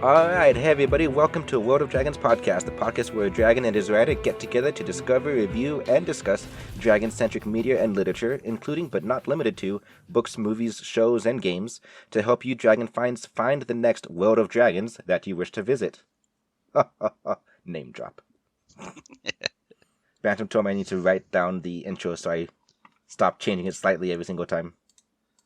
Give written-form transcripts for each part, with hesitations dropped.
Alright, hey everybody, welcome to World of Dragons podcast, the podcast where a dragon and his rider get together to discover, review, and discuss dragon-centric media and literature, including but not limited to books, movies, shows, and games, to help you dragon fans find the next World of Dragons that you wish to visit. Name drop. Bantam told me I need to write down the intro, so I stopped changing it slightly every single time.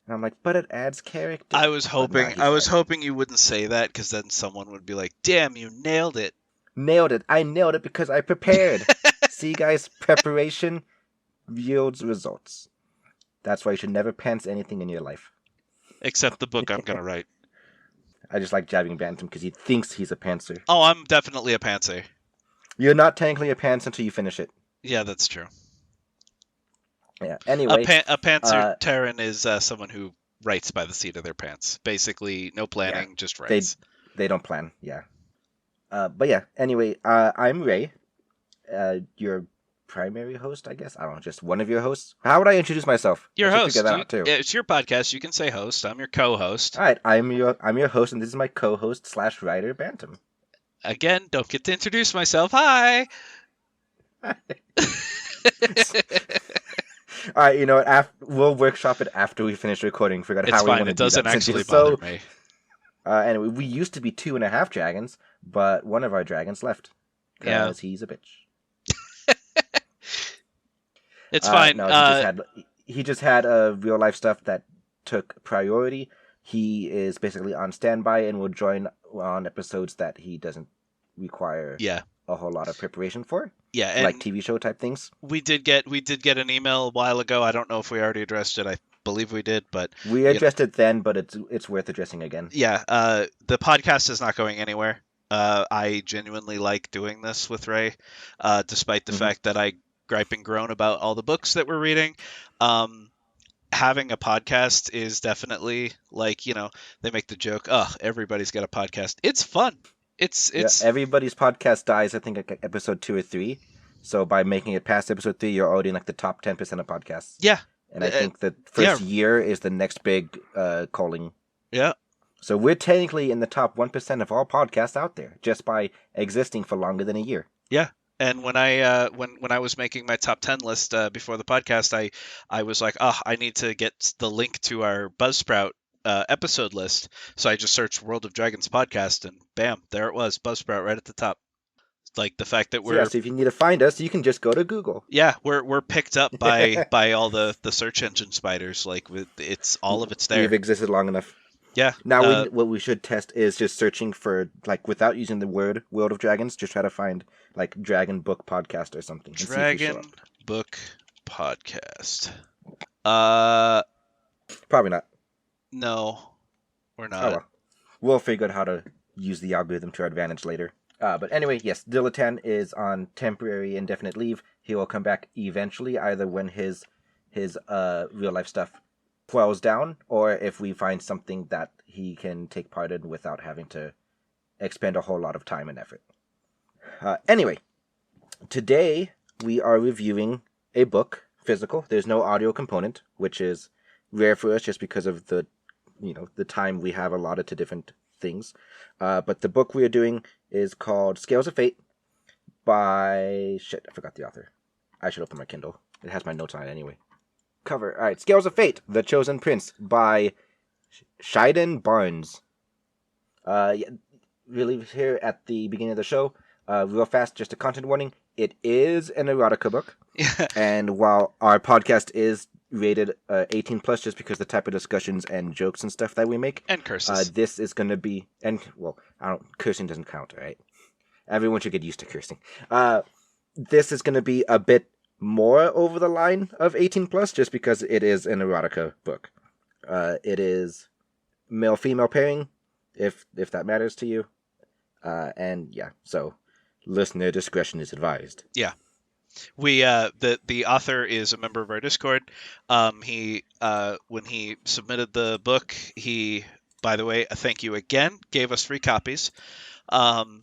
And I'm like, but it adds character. I was hoping you wouldn't say that, because then someone would be like, "Damn, you nailed it!" Nailed it. I nailed it because I prepared. See, guys, preparation yields results. That's why you should never pants anything in your life. Except the book I'm gonna write. I just like jabbing Bantam because he thinks he's a pantser. Oh, I'm definitely a pantser. You're not technically a pants until you finish it. Yeah, that's true. Yeah. Anyway, a pantser Terran is someone who writes by the seat of their pants. Basically, no planning, just writes. They don't plan. Yeah. But yeah. Anyway, I'm Ray. Your primary host, I guess. I don't know, just one of your hosts. How would I introduce myself? Your host. Figure that out too. It's your podcast. You can say host. I'm your co-host. All right. I'm your host, and this is my co-host / writer, Bantam. Again, don't get to introduce myself. Hi. All right, you know what? We'll workshop it after we finish recording. Forgot it's how fine. we want to do that. It doesn't actually bother me. Anyway, we used to be 2.5 dragons, but one of our dragons left because he's a bitch. It's fine. No, he just had real life stuff that took priority. He is basically on standby and will join on episodes that he doesn't require a whole lot of preparation for. Yeah, and like TV show type things. We did get an email a while ago. I don't know if we already addressed it. I believe we did, but we addressed it then. But it's worth addressing again. Yeah, the podcast is not going anywhere. I genuinely like doing this with Ray, despite the fact that I gripe and groan about all the books that we're reading. Having a podcast is definitely like, they make the joke, oh, everybody's got a podcast. It's fun. It's everybody's podcast dies, I think, at episode 2 or 3. So by making it past episode 3, you're already in like the top 10% of podcasts. Yeah. And I think the first year is the next big calling. Yeah. So we're technically in the top 1% of all podcasts out there just by existing for longer than a year. Yeah. And when I when I was making my top 10 list before the podcast, I was like, I need to get the link to our Buzzsprout episode list. So I just searched World of Dragons podcast, and bam, there it was, Buzzsprout right at the top. Like the fact that we're so if you need to find us, you can just go to Google. Yeah, we're picked up by all the search engine spiders. Like it's all of it's there. We've existed long enough. Yeah. Now what we should test is just searching for, like, without using the word World of Dragons, just try to find like Dragon Book Podcast or something. Dragon Book Podcast. Probably not. No, we're not. Oh, well. We'll figure out how to use the algorithm to our advantage later. But anyway, yes, Dilatan is on temporary indefinite leave. He will come back eventually, either when his real life stuff quells down, or if we find something that he can take part in without having to expend a whole lot of time and effort. Anyway, today we are reviewing a book, physical. There's no audio component, which is rare for us just because of the time we have allotted to different things. But the book we are doing is called Scales of Fate by... Shit, I forgot the author. I should open my Kindle. It has my notes on it anyway. Cover. All right, Scales of Fate, The Chosen Prince by Shiden Barnes. Really here at the beginning of the show, real fast, just a content warning. It is an erotica book. And while our podcast is rated 18 plus just because the type of discussions and jokes and stuff that we make. And curses. This is going to be... cursing doesn't count, right? Everyone should get used to cursing. This is going to be a bit more over the line of 18 plus just because it is an erotica book. It is male-female pairing, if that matters to you. And yeah, so listener discretion is advised. Yeah. We the author is a member of our Discord. He when he submitted the book, he, by the way, thank you again, gave us free copies. So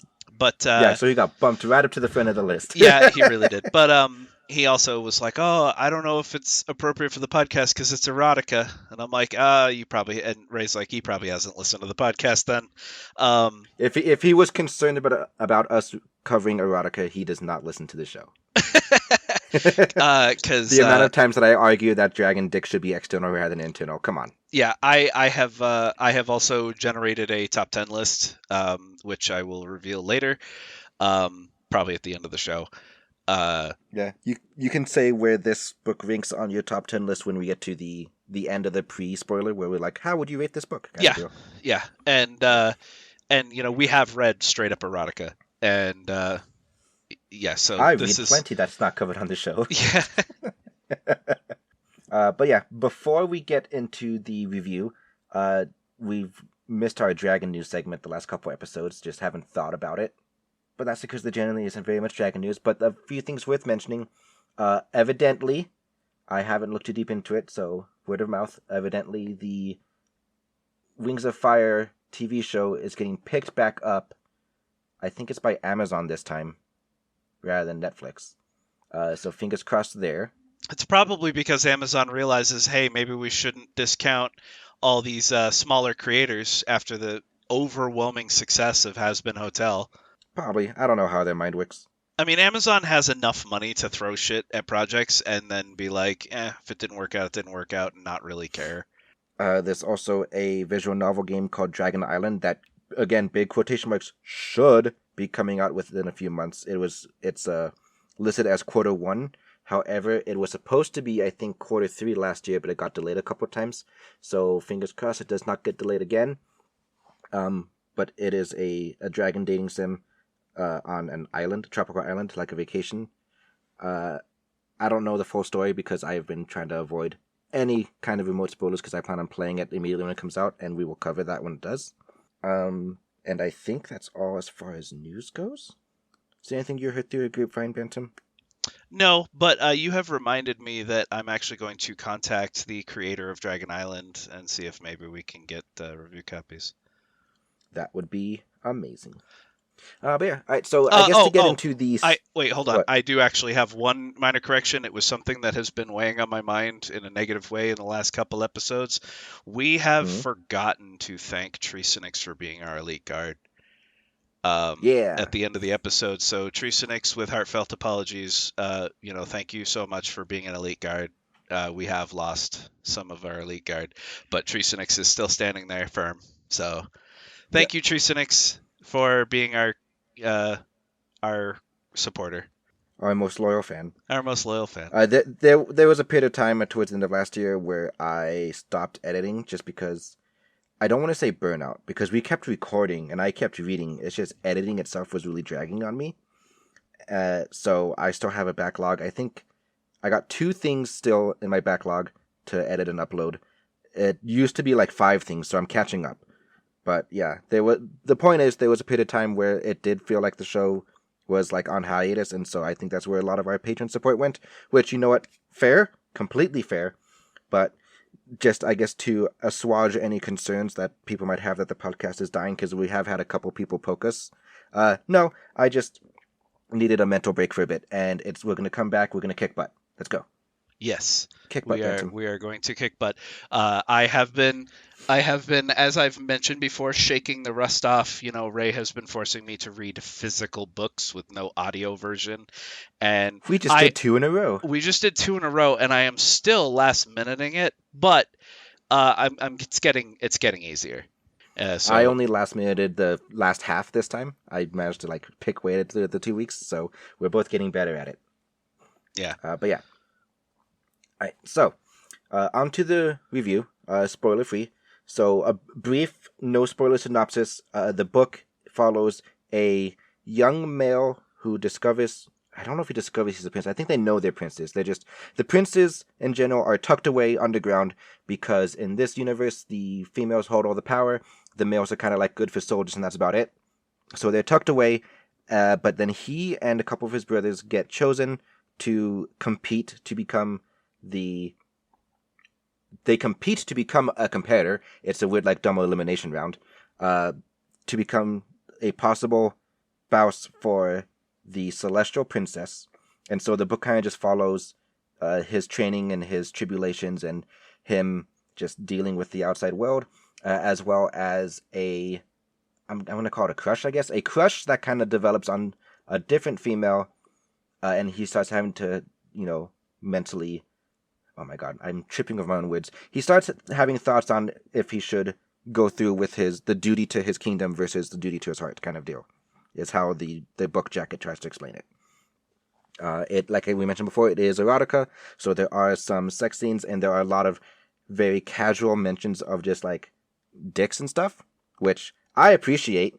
he got bumped right up to the front of the list. Yeah, he really did. But he also was like, "Oh, I don't know if it's appropriate for the podcast because it's erotica," and I'm like, you probably." And Ray's like, "He probably hasn't listened to the podcast then." Um, If he was concerned about us covering erotica, he does not listen to the show. because The amount of times that I argue that dragon dick should be external rather than internal. Come on. yeah, I have also generated a top 10 list, which I will reveal later, probably at the end of the show. Yeah, you can say where this book ranks on your top 10 list when we get to the end of the pre-spoiler, where we're like, how would you rate this book? Kind of deal. Yeah, and you know, we have read straight up erotica, and yeah, so I this read is plenty that's not covered on the show. yeah. But yeah, before we get into the review, we've missed our dragon news segment the last couple episodes, just haven't thought about it. But that's because there generally isn't very much dragon news. But a few things worth mentioning. Evidently, I haven't looked too deep into it, so word of mouth. Evidently, the Wings of Fire TV show is getting picked back up. I think it's by Amazon this time, rather than Netflix. So fingers crossed there. It's probably because Amazon realizes, hey, maybe we shouldn't discount all these smaller creators after the overwhelming success of Has Been Hotel. Probably. I don't know how their mind works. I mean, Amazon has enough money to throw shit at projects and then be like, if it didn't work out, it didn't work out, and not really care. There's also a visual novel game called Dragon Island that, again, big quotation marks, should be coming out within a few months. It's listed as Q1. However, it was supposed to be, I think, Q3 last year, but it got delayed a couple of times. So fingers crossed it does not get delayed again. But it is a dragon dating sim on an island, a tropical island, like a vacation. I don't know the full story because I have been trying to avoid any kind of remote spoilers because I plan on playing it immediately when it comes out, and we will cover that when it does. And I think that's all as far as news goes. Is there anything you heard through a grapevine, Bantam? No, but you have reminded me that I'm actually going to contact the creator of Dragon Island and see if maybe we can get review copies. That would be amazing. But yeah, all right, so I guess to get into these... Wait, hold on. What? I do actually have one minor correction. It was something that has been weighing on my mind in a negative way in the last couple episodes. We have forgotten to thank Treesenix for being our elite guard. At the end of the episode. So Treesenix, with heartfelt apologies, thank you so much for being an elite guard. We have lost some of our elite guard, but Treesenix is still standing there firm. So thank you, Treesenix, for being our supporter. Our most loyal fan. Our most loyal fan. There was a period of time towards the end of last year where I stopped editing just because I don't want to say burnout, because we kept recording and I kept reading. It's just editing itself was really dragging on me. So I still have a backlog. I think I got 2 things still in my backlog to edit and upload. It used to be like 5 things, so I'm catching up. But yeah, the point is there was a period of time where it did feel like the show was like on hiatus, and so I think that's where a lot of our patron support went, which, you know what, fair, completely fair, but just, I guess, to assuage any concerns that people might have that the podcast is dying, because we have had a couple people poke us. No, I just needed a mental break for a bit, and we're going to come back, we're going to kick butt. Let's go. Yes, kick butt. We are going to kick butt. I have been, as I've mentioned before, shaking the rust off. You know, Ray has been forcing me to read physical books with no audio version, and we just did 2 in a row. We just did 2 in a row, and I am still last minuting it, but it's getting easier. So I only last minuted the last half this time. I managed to pick way through the 2 weeks, so we're both getting better at it. Yeah. But yeah. Alright, so, on to the review, spoiler-free. So, a brief, no-spoiler synopsis. The book follows a young male who discovers... I don't know if he discovers he's a prince. I think they know they're princes. The princes, in general, are tucked away underground because in this universe, the females hold all the power. The males are kind of like good for soldiers, and that's about it. So they're tucked away, but then he and a couple of his brothers get chosen to compete to become They compete to become a competitor. It's a weird, double elimination round. To become a possible spouse for the celestial princess. And so the book kind of just follows his training and his tribulations and him just dealing with the outside world, as well as I'm going to call it a crush, I guess. A crush that kind of develops on a different female, and he starts having to, mentally. Oh my god, I'm tripping over my own words. He starts having thoughts on if he should go through with the duty to his kingdom versus the duty to his heart kind of deal. Is how the book jacket tries to explain it. It, like we mentioned before, it is erotica, so there are some sex scenes, and there are a lot of very casual mentions of just like dicks and stuff, which I appreciate.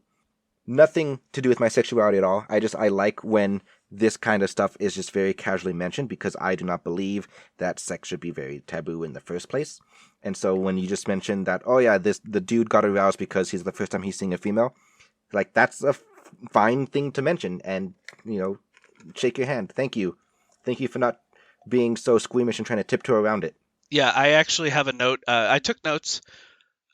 Nothing to do with my sexuality at all. I like when this kind of stuff is just very casually mentioned, because I do not believe that sex should be very taboo in the first place. And so when you just mentioned that, oh yeah, the dude got aroused because he's the first time he's seeing a female, like that's a fine thing to mention, and shake your hand. Thank you for not being so squeamish and trying to tiptoe around it. Yeah, I actually have a note. I took notes.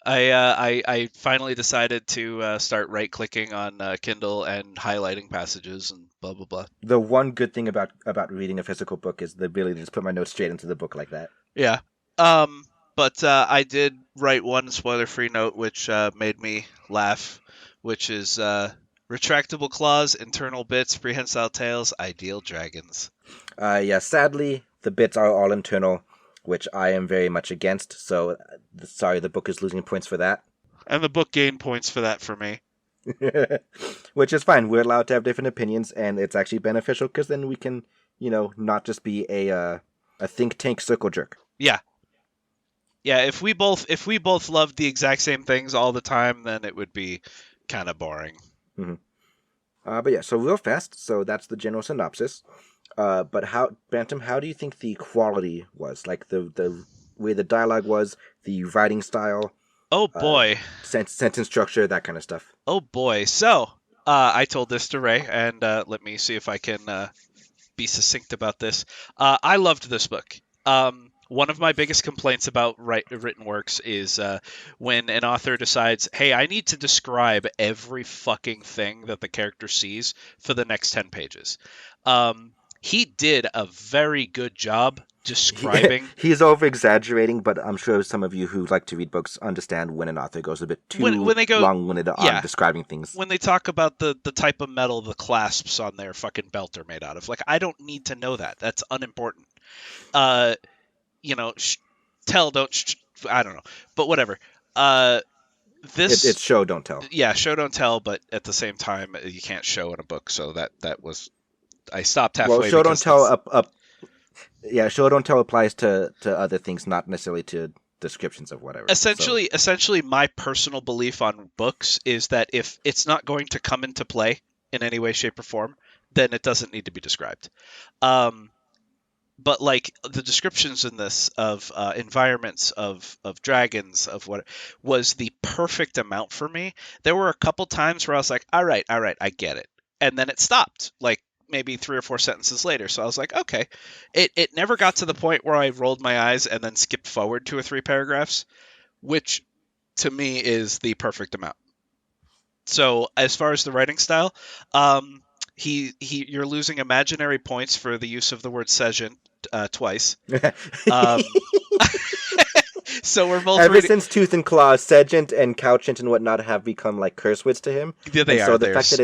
I finally decided to start right-clicking on Kindle and highlighting passages and blah blah blah. The one good thing about reading a physical book is the ability to just put my notes straight into the book like that. Yeah. But I did write one spoiler-free note which made me laugh, which is retractable claws, internal bits, prehensile tails, ideal dragons. Yeah, sadly, the bits are all internal, which I am very much against, so sorry, the book is losing points for that. And the book gained points for that for me. Which is fine. We're allowed to have different opinions, and it's actually beneficial, because then we can, not just be a think tank circle jerk. Yeah. Yeah, if we both loved the exact same things all the time, then it would be kind of boring. Mm-hmm. But yeah, so real fast, so that's the general synopsis. But Bantam, how do you think the quality was? Like the way the dialogue was, the writing style? Oh boy. Sentence structure, that kind of stuff. Oh boy. So, I told this to Ray, and let me see if I can be succinct about this. I loved this book. One of my biggest complaints about written works is when an author decides, hey, I need to describe every fucking thing that the character sees for the next 10 pages. He did a very good job describing... He's over-exaggerating, but I'm sure some of you who like to read books understand when an author goes a bit too long-winded on describing things. When they talk about the type of metal the clasps on their fucking belt are made out of. Like, I don't need to know that. That's unimportant. Tell, don't... I don't know. But whatever. It's show, don't tell. Yeah, show, don't tell, but at the same time, you can't show in a book, so that was... I stopped halfway. Well, show, don't tell... Yeah, show don't tell applies to other things, not necessarily to descriptions of whatever. Essentially, my personal belief on books is that if it's not going to come into play in any way, shape, or form, then it doesn't need to be described. But like the descriptions in this of environments, of dragons, of what was the perfect amount for me. There were a couple times where I was like, all right, I get it. And then it stopped, like maybe 3 or 4 sentences later. So I was like, okay. It never got to the point where I rolled my eyes and then skipped forward 2 or 3 paragraphs, which to me is the perfect amount. So as far as the writing style, you're losing imaginary points for the use of the word Sejant twice. So we're both ever since Tooth and Claw, Sejant and Couchant and whatnot have become like curse words to him. Yeah, they are. So the fact that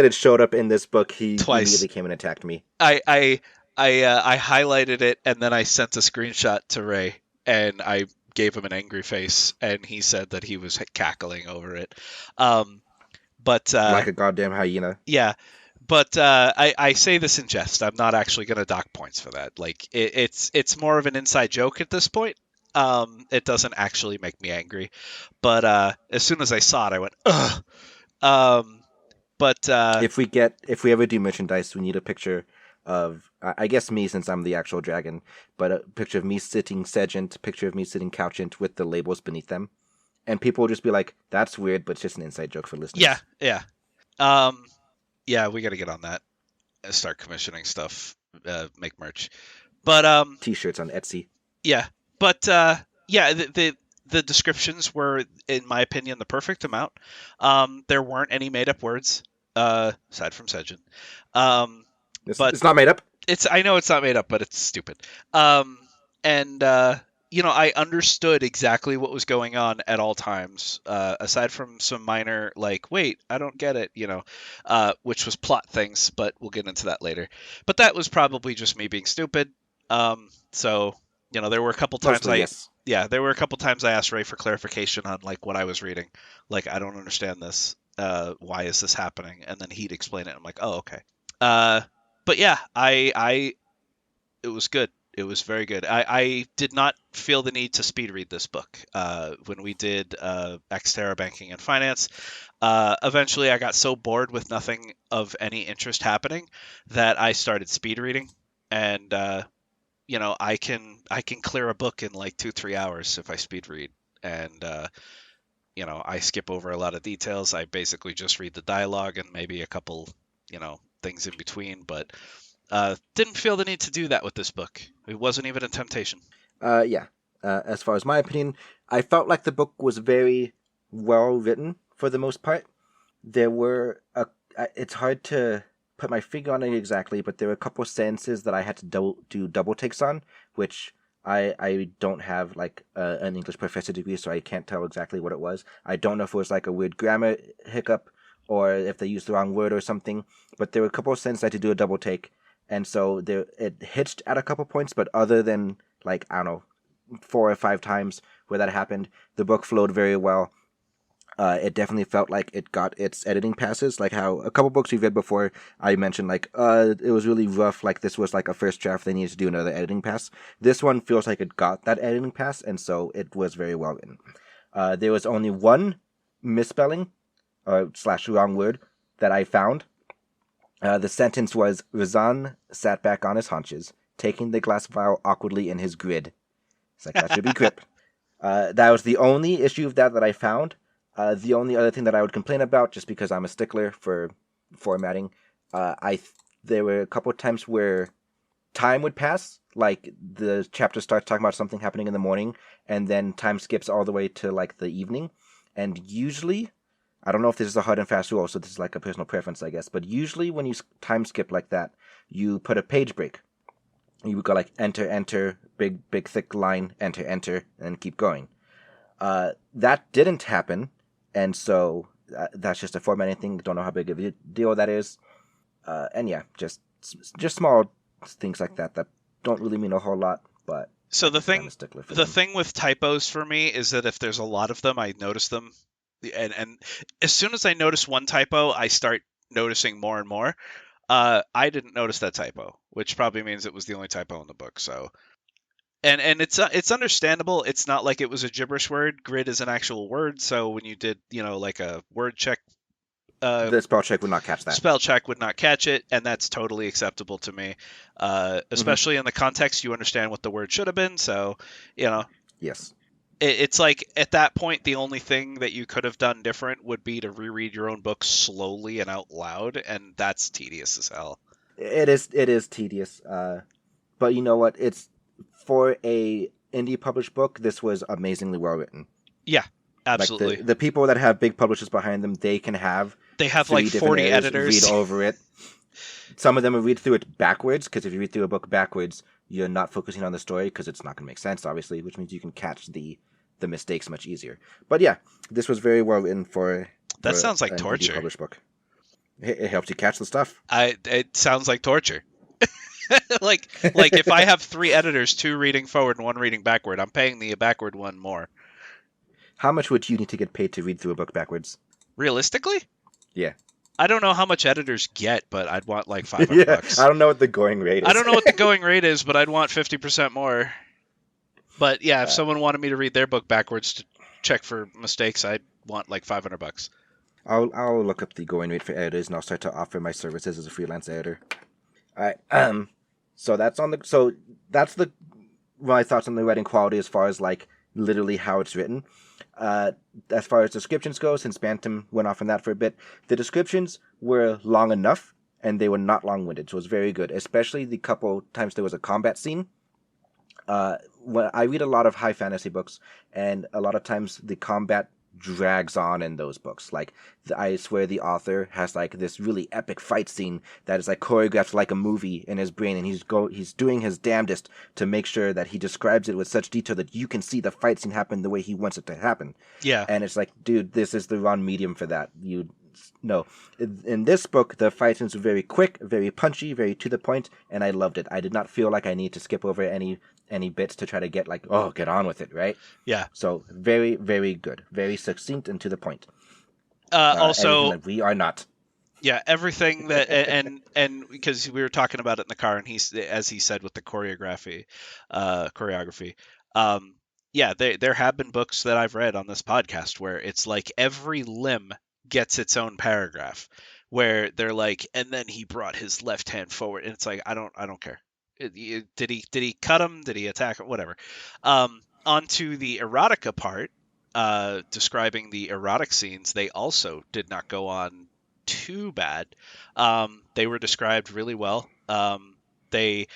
it showed up in this book, he twice. Immediately came and attacked me. I highlighted it and then I sent a screenshot to Ray and I gave him an angry face and he said that he was cackling over it. But like a goddamn hyena. Yeah. But I say this in jest. I'm not actually going to dock points for that. Like it's more of an inside joke at this point. It doesn't actually make me angry. But as soon as I saw it, I went, ugh. But if we ever do merchandise, we need a picture of, I guess me, since I'm the actual dragon, but a picture of me sitting Sejant, picture of me sitting Couchant with the labels beneath them. And people will just be like, that's weird, but it's just an inside joke for listeners. Yeah. Yeah, we got to get on that. Start commissioning stuff, make merch. But T-shirts on Etsy. Yeah. But the descriptions were, in my opinion, the perfect amount. There weren't any made-up words, aside from Sejant. but It's not made up. I know it's not made up, but it's stupid. And I understood exactly what was going on at all times, aside from some minor like, wait, I don't get it, which was plot things, but we'll get into that later. But that was probably just me being stupid. So there were a couple times Mostly, yes. there were a couple times I asked Ray for clarification on like what I was reading. Like, I don't understand this. Why is this happening? And then he'd explain it. I'm like, oh, okay. But yeah, it was good. It was very good. I did not feel the need to speed read this book. When we did Xterra Banking and Finance, eventually I got so bored with nothing of any interest happening that I started speed reading. And I can clear a book in like 2-3 hours if I speed read. And I skip over a lot of details. I basically just read the dialogue and maybe a couple things in between, but didn't feel the need to do that with this book. It wasn't even a temptation. Yeah. As far as my opinion, I felt like the book was very well written for the most part. There were it's hard to put my finger on it exactly, but there were a couple of sentences that I had to do double takes on, which I don't have like an English professor degree, so I can't tell exactly what it was. I don't know if it was like a weird grammar hiccup or if they used the wrong word or something, but there were a couple of sentences I had to do a double take. And so it hitched at a couple points, but other than, like, I don't know, 4 or 5 times where that happened, the book flowed very well. It definitely felt like it got its editing passes, like how a couple books we've read before, I mentioned, like, it was really rough, like this was like a first draft, they needed to do another editing pass. This one feels like it got that editing pass, and so it was very well written. There was only one misspelling, / wrong word, that I found. The sentence was, Razan sat back on his haunches, taking the glass vial awkwardly in his grid. It's like, that should be grip. That was the only issue of that I found. The only other thing that I would complain about, just because I'm a stickler for formatting, there were a couple of times where time would pass, like the chapter starts talking about something happening in the morning, and then time skips all the way to like the evening, and usually, I don't know if this is a hard and fast rule, so this is like a personal preference, I guess, but usually when you time skip like that, you put a page break. You would go like enter, enter, big, thick line, enter, enter, and keep going. That didn't happen, and so that's just a formatting thing. Don't know how big of a deal that is. And yeah, just small things like that don't really mean a whole lot, but... So the thing with typos for me is that if there's a lot of them, I notice them. And as soon as I notice one typo, I start noticing more and more. I didn't notice that typo, which probably means it was the only typo in the book. So, and it's understandable. It's not like it was a gibberish word. Grid is an actual word. So when you did, like a word check, the spell check would not catch that. Spell check would not catch it, and that's totally acceptable to me. Especially in the context, you understand what the word should have been. So, Yes. It's like at that point, the only thing that you could have done different would be to reread your own book slowly and out loud, and that's tedious as hell. It is tedious. But you know what? It's for a indie published book. This was amazingly well written. Yeah, absolutely. Like the people that have big publishers behind them, they have like 40 editors read over it. Some of them will read through it backwards, because if you read through a book backwards, you're not focusing on the story because it's not going to make sense, obviously, which means you can catch the mistakes much easier. But yeah, this was very well written for that sounds like an torture. Published book. It helps you catch the stuff. It sounds like torture. like if I have 3 editors, 2 reading forward and 1 reading backward, I'm paying the backward one more. How much would you need to get paid to read through a book backwards? Realistically? Yeah. I don't know how much editors get, but I'd want like $500 bucks. I don't know what the going rate is. I don't know what the going rate is, but I'd want 50% more. But yeah, if someone wanted me to read their book backwards to check for mistakes, I'd want like $500 bucks. I'll look up the going rate for editors, and I'll start to offer my services as a freelance editor. All right. So that's my thoughts on the writing quality as far as like literally how it's written. As far as descriptions go, since Bantam went off on that for a bit, the descriptions were long enough and they were not long-winded, so it was very good. Especially the couple times there was a combat scene. When I read a lot of high fantasy books, and a lot of times the combat drags on in those books. Like, I swear the author has like this really epic fight scene that is like choreographed like a movie in his brain, and he's doing his damnedest to make sure that he describes it with such detail that you can see the fight scene happen the way he wants it to happen. Yeah. And it's like, dude, this is the wrong medium for that. No. In this book, the fight scenes were very quick, very punchy, very to the point, and I loved it. I did not feel like I need to skip over any bits to try to get like, oh, get on with it, right? Yeah. So very, very good, very succinct and to the point. Also, that we are not. Yeah, everything that and because we were talking about it in the car, and as he said with the choreography. Yeah, there have been books that I've read on this podcast where it's like every limb gets its own paragraph, where they're like, and then he brought his left hand forward, and it's like I don't care. Did he cut him? Did he attack him? Whatever. Onto the erotica part, describing the erotic scenes, they also did not go on too bad. They were described really well. They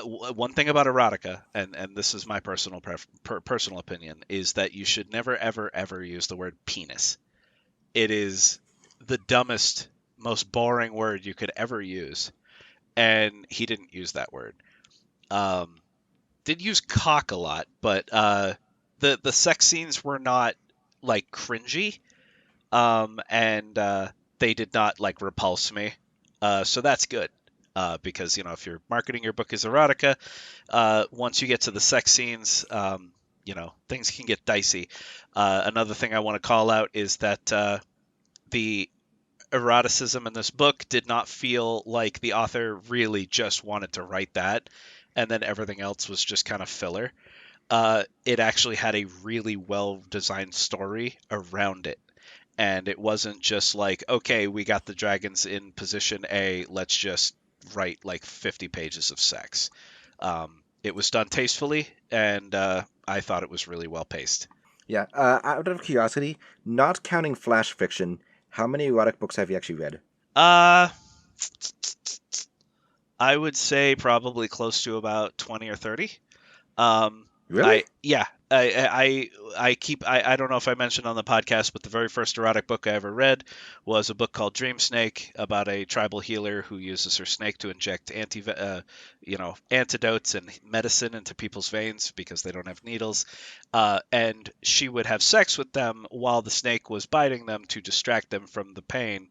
One thing about erotica, and this is my personal personal opinion, is that you should never ever ever use the word penis. It is the dumbest, most boring word you could ever use, and he didn't use that word. Did use cock a lot, but the sex scenes were not like cringy, and they did not like repulse me. So that's good. Because if you're marketing your book as erotica, once you get to the sex scenes, things can get dicey. Another thing I want to call out is that the eroticism in this book did not feel like the author really just wanted to write that, and then everything else was just kind of filler. It actually had a really well designed story around it. And it wasn't just like, okay, we got the dragons in position A, let's just write like 50 pages of sex. It was done tastefully, and I thought it was really well paced. Yeah. Out of curiosity, not counting flash fiction, how many erotic books have you actually read? I would say probably close to about 20 or 30. Really? I don't know if I mentioned on the podcast, but the very first erotic book I ever read was a book called Dream Snake, about a tribal healer who uses her snake to inject antidotes and medicine into people's veins because they don't have needles, and she would have sex with them while the snake was biting them to distract them from the pain,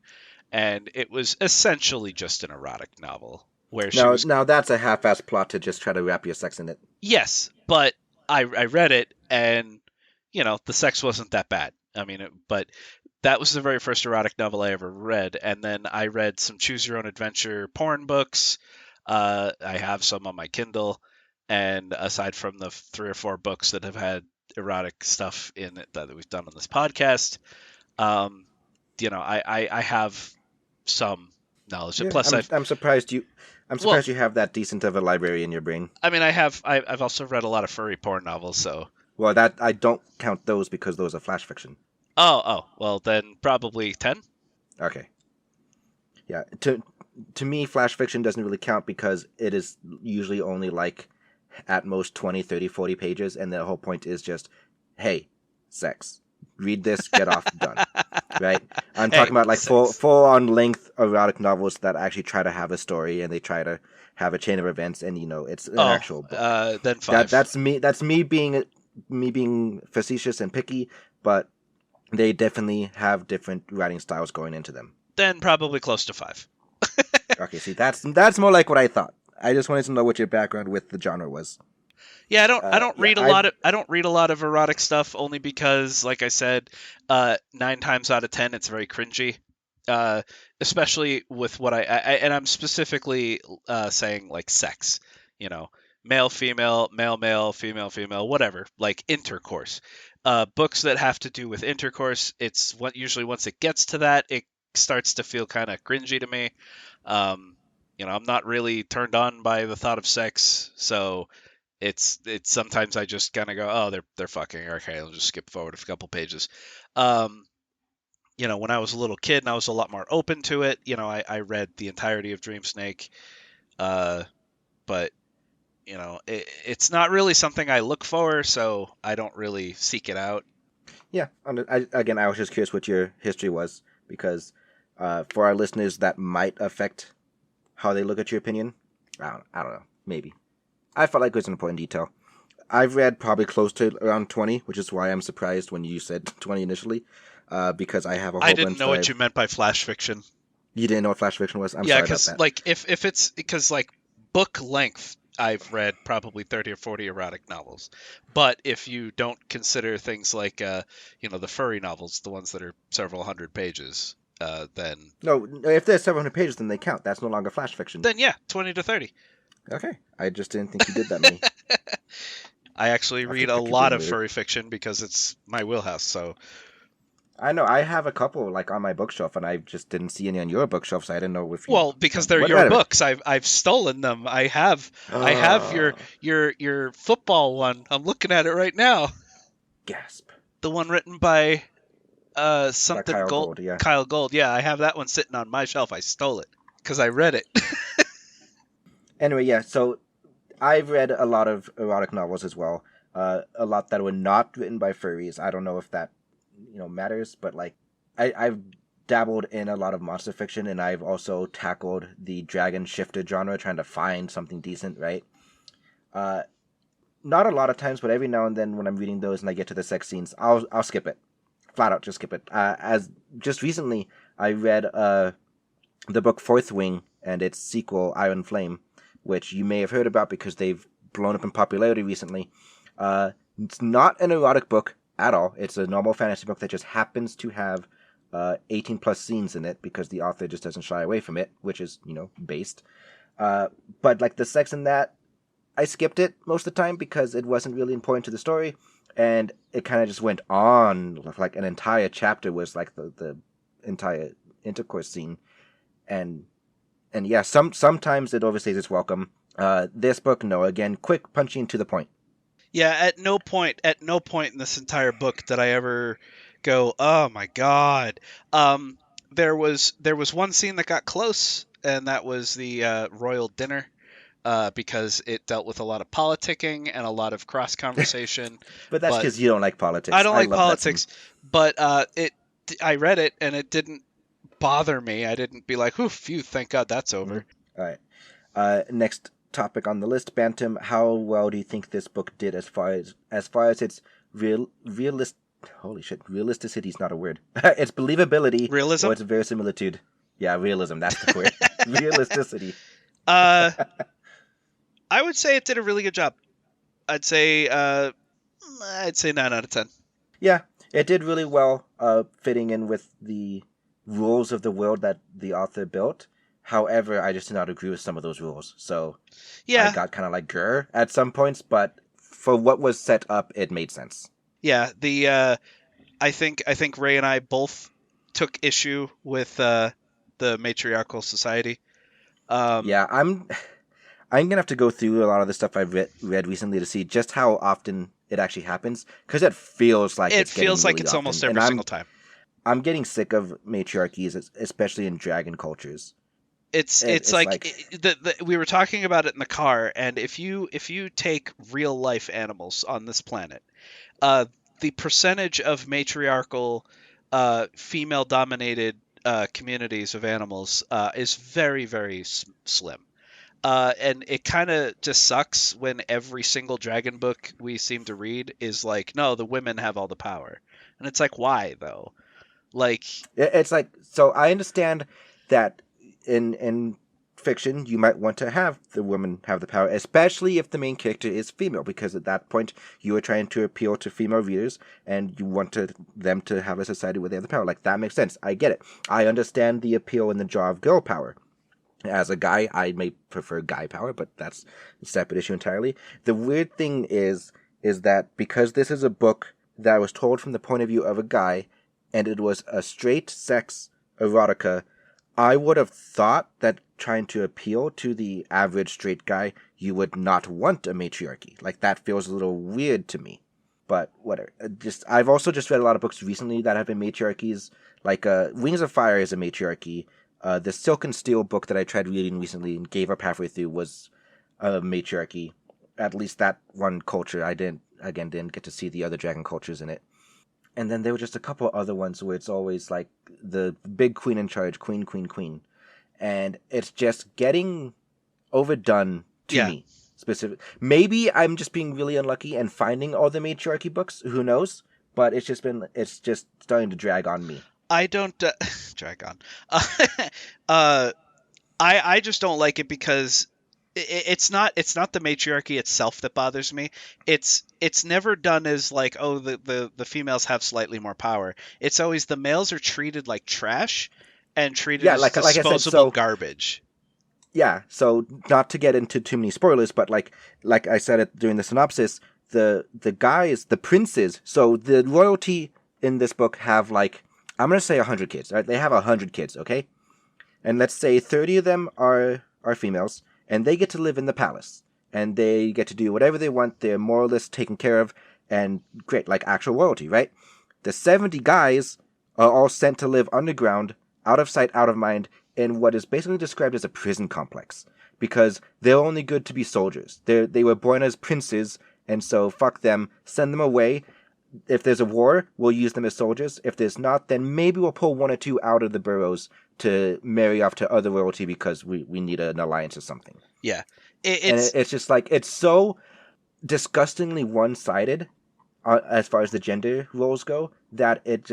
and it was essentially just an erotic novel where she was. Now that's a half-assed plot to just try to wrap your sex in it. Yes, but I read it, and the sex wasn't that bad. I mean, but that was the very first erotic novel I ever read, and then I read some choose your own adventure porn books. I have some on my Kindle, and aside from the 3 or 4 books that have had erotic stuff in it that we've done on this podcast, I have some knowledge. Yeah, Plus, I'm surprised you. I'm surprised you have that decent of a library in your brain. I mean, I've also read a lot of furry porn novels, so. Well, that I don't count those because those are flash fiction. Oh, well then probably 10. Okay. Yeah, to me, flash fiction doesn't really count because it is usually only like at most 20, 30, 40 pages, and the whole point is just, hey, sex. Read this, get off, done. Right? I'm talking about like full on length erotic novels that actually try to have a story and they try to have a chain of events, and it's an actual book. Then 5. That's me being facetious and picky, but they definitely have different writing styles going into them. Then probably close to 5. Okay, see, that's more like what I thought. I just wanted to know what your background with the genre was. Yeah, I don't read a lot of erotic stuff, only because, like I said, 9 times out of 10 it's very cringy. Especially with what and I'm specifically saying like sex, male female, male male, female female, whatever, like intercourse. Books that have to do with intercourse, it's usually once it gets to that, it starts to feel kind of cringy to me. I'm not really turned on by the thought of sex, so it's sometimes I just kind of go, oh, they're fucking, okay, I'll just skip forward a couple pages. When I was a little kid and I was a lot more open to it, I read the entirety of Dream Snake, but it's not really something I look for, so I don't really seek it out. Yeah. Again, I was just curious what your history was because for our listeners, that might affect how they look at your opinion. I don't know. Maybe. I felt like it was an important detail. I've read probably close to around 20, which is why I'm surprised when you said 20 initially, because I have a I whole didn't bunch know that what you meant by flash fiction. You didn't know what flash fiction was? I'm Yeah, sorry about because that. like if it's because like book length, I've read probably 30 or 40 erotic novels. But if you don't consider things like the furry novels, the ones that are several hundred pages, then No, if there's 700 pages, then they count. That's no longer flash fiction. yeah, 20 to 30. Okay. I just didn't think you did that many. I actually I read feel a like you're lot being of weird. furry fiction because it's my wheelhouse. So I know. I have a couple like on my bookshelf, and I just didn't see any on your bookshelf, so I didn't know if you. well, because they're your Whatever. books. I've stolen them. I have your football one. I'm looking at it right now. Gasp. The one written by By something Kyle Gold, Gold, yeah. Kyle Gold. Yeah, I have that one sitting on my shelf. I stole it because I read it. Anyway, yeah. So I've read a lot of erotic novels as well. A lot that were not written by furries. I don't know if that matters, but like I've dabbled in a lot of monster fiction, and I've also tackled the dragon shifter genre, trying to find something decent, right? Uh, Not a lot of times, but every now and then when I'm reading those and I get to the sex scenes, I'll skip it, flat out, just skip it. As just recently, I read the book Fourth Wing and its sequel Iron Flame, which you may have heard about because they've blown up in popularity recently. It's not an erotic book at all. It's a normal fantasy book that just happens to have 18 plus scenes in it because the author just doesn't shy away from it, which is, based. But like the sex in that, I skipped it most of the time because it wasn't really important to the story, and it kind of just went on. Like an entire chapter was like the entire intercourse scene, and yeah, sometimes it overstays its welcome. This book, no, again, quick, punchy, and to the point. Yeah, at no point in this entire book did I ever go, "Oh my god." There was one scene that got close, and that was the royal dinner, because it dealt with a lot of politicking and a lot of cross conversation. But that's But because you don't like I politics. don't I like love that scene. politics. But I read it and it didn't bother me. I didn't be like, "Ooh, phew, thank God that's Mm-hmm. over." All right. Next topic on the list, Bantam. How well do you think this book did as far as its realist? Holy shit, realisticity is not a word. Its believability Realism? or its verisimilitude. Yeah, realism. That's the word. Realisticity. Uh, I would say it did a really good job. I'd say 9 out of 10. Yeah, it did really well, fitting in with the rules of the world that the author built. However, I just did not agree with some of those rules, so I Yeah, got kind of like grr at some points. But for what was set up, it made sense. yeah. I think Ray and I both took issue with the matriarchal society. Um, Yeah, I'm gonna have to go through a lot of the stuff I've read recently to see just how often it actually happens, because it feels like it it's getting feels like really it's often, almost and every I'm single time. I'm getting sick of matriarchies, especially in dragon cultures. It's It's like like, we were talking about it in the car, and if you take real life animals on this planet, uh, the percentage of matriarchal, female dominated communities of animals is very very slim. And it kind of just sucks when every single dragon book we seem to read is like, no, the women have all the power, and it's like, why though? Like, it's like, so I understand that in fiction you might want to have the woman have the power, especially if the main character is female, because at that point you are trying to appeal to female readers and you want them to have a society where they have the power. Like, that makes sense. I get it. I understand the appeal in the draw of girl power. As a guy, I may prefer guy power, but that's a separate issue entirely. The weird thing is that because this is a book that was told from the point of view of a guy, and it was a straight sex erotica, I would have thought that trying to appeal to the average straight guy, you would not want a matriarchy. Like, that feels a little weird to me. But whatever. I've also just read a lot of books recently that have been matriarchies. Like Wings of Fire is a matriarchy. The Silk and Steel book that I tried reading recently and gave up halfway through was a matriarchy. At least that one culture. I didn't get to see the other dragon cultures in it. And then there were just a couple other ones where it's always like the big queen in charge, queen, queen, queen. And it's just getting overdone to Yeah. me. Specific. Maybe I'm just being really unlucky and finding all the matriarchy books. Who knows? But it's just starting to drag on me. I don't drag on. Uh, I just don't like it because it's not the matriarchy itself that bothers me. It's never done as like, oh, the females have slightly more power. It's always the males are treated like trash and treated Yeah, as like I said, disposable so garbage. yeah, so not to get into too many spoilers, but like I said it during the synopsis, the guys, the princes, so the royalty in this book have like I'm gonna say 100 kids, right? They have 100 kids, okay? And let's say 30 of them are females, and they get to live in the palace, and they get to do whatever they want. They're more or less taken care of, and great, like actual royalty, right? The 70 guys are all sent to live underground, out of sight, out of mind, in what is basically described as a prison complex, because they're only good to be soldiers. They were born as princes, and so fuck them, send them away. If there's a war, we'll use them as soldiers. If there's not, then maybe we'll pull one or two out of the burrows to marry off to other royalty because we need an alliance or something. Yeah, And it's it's just like, it's so disgustingly one-sided as far as the gender roles go that it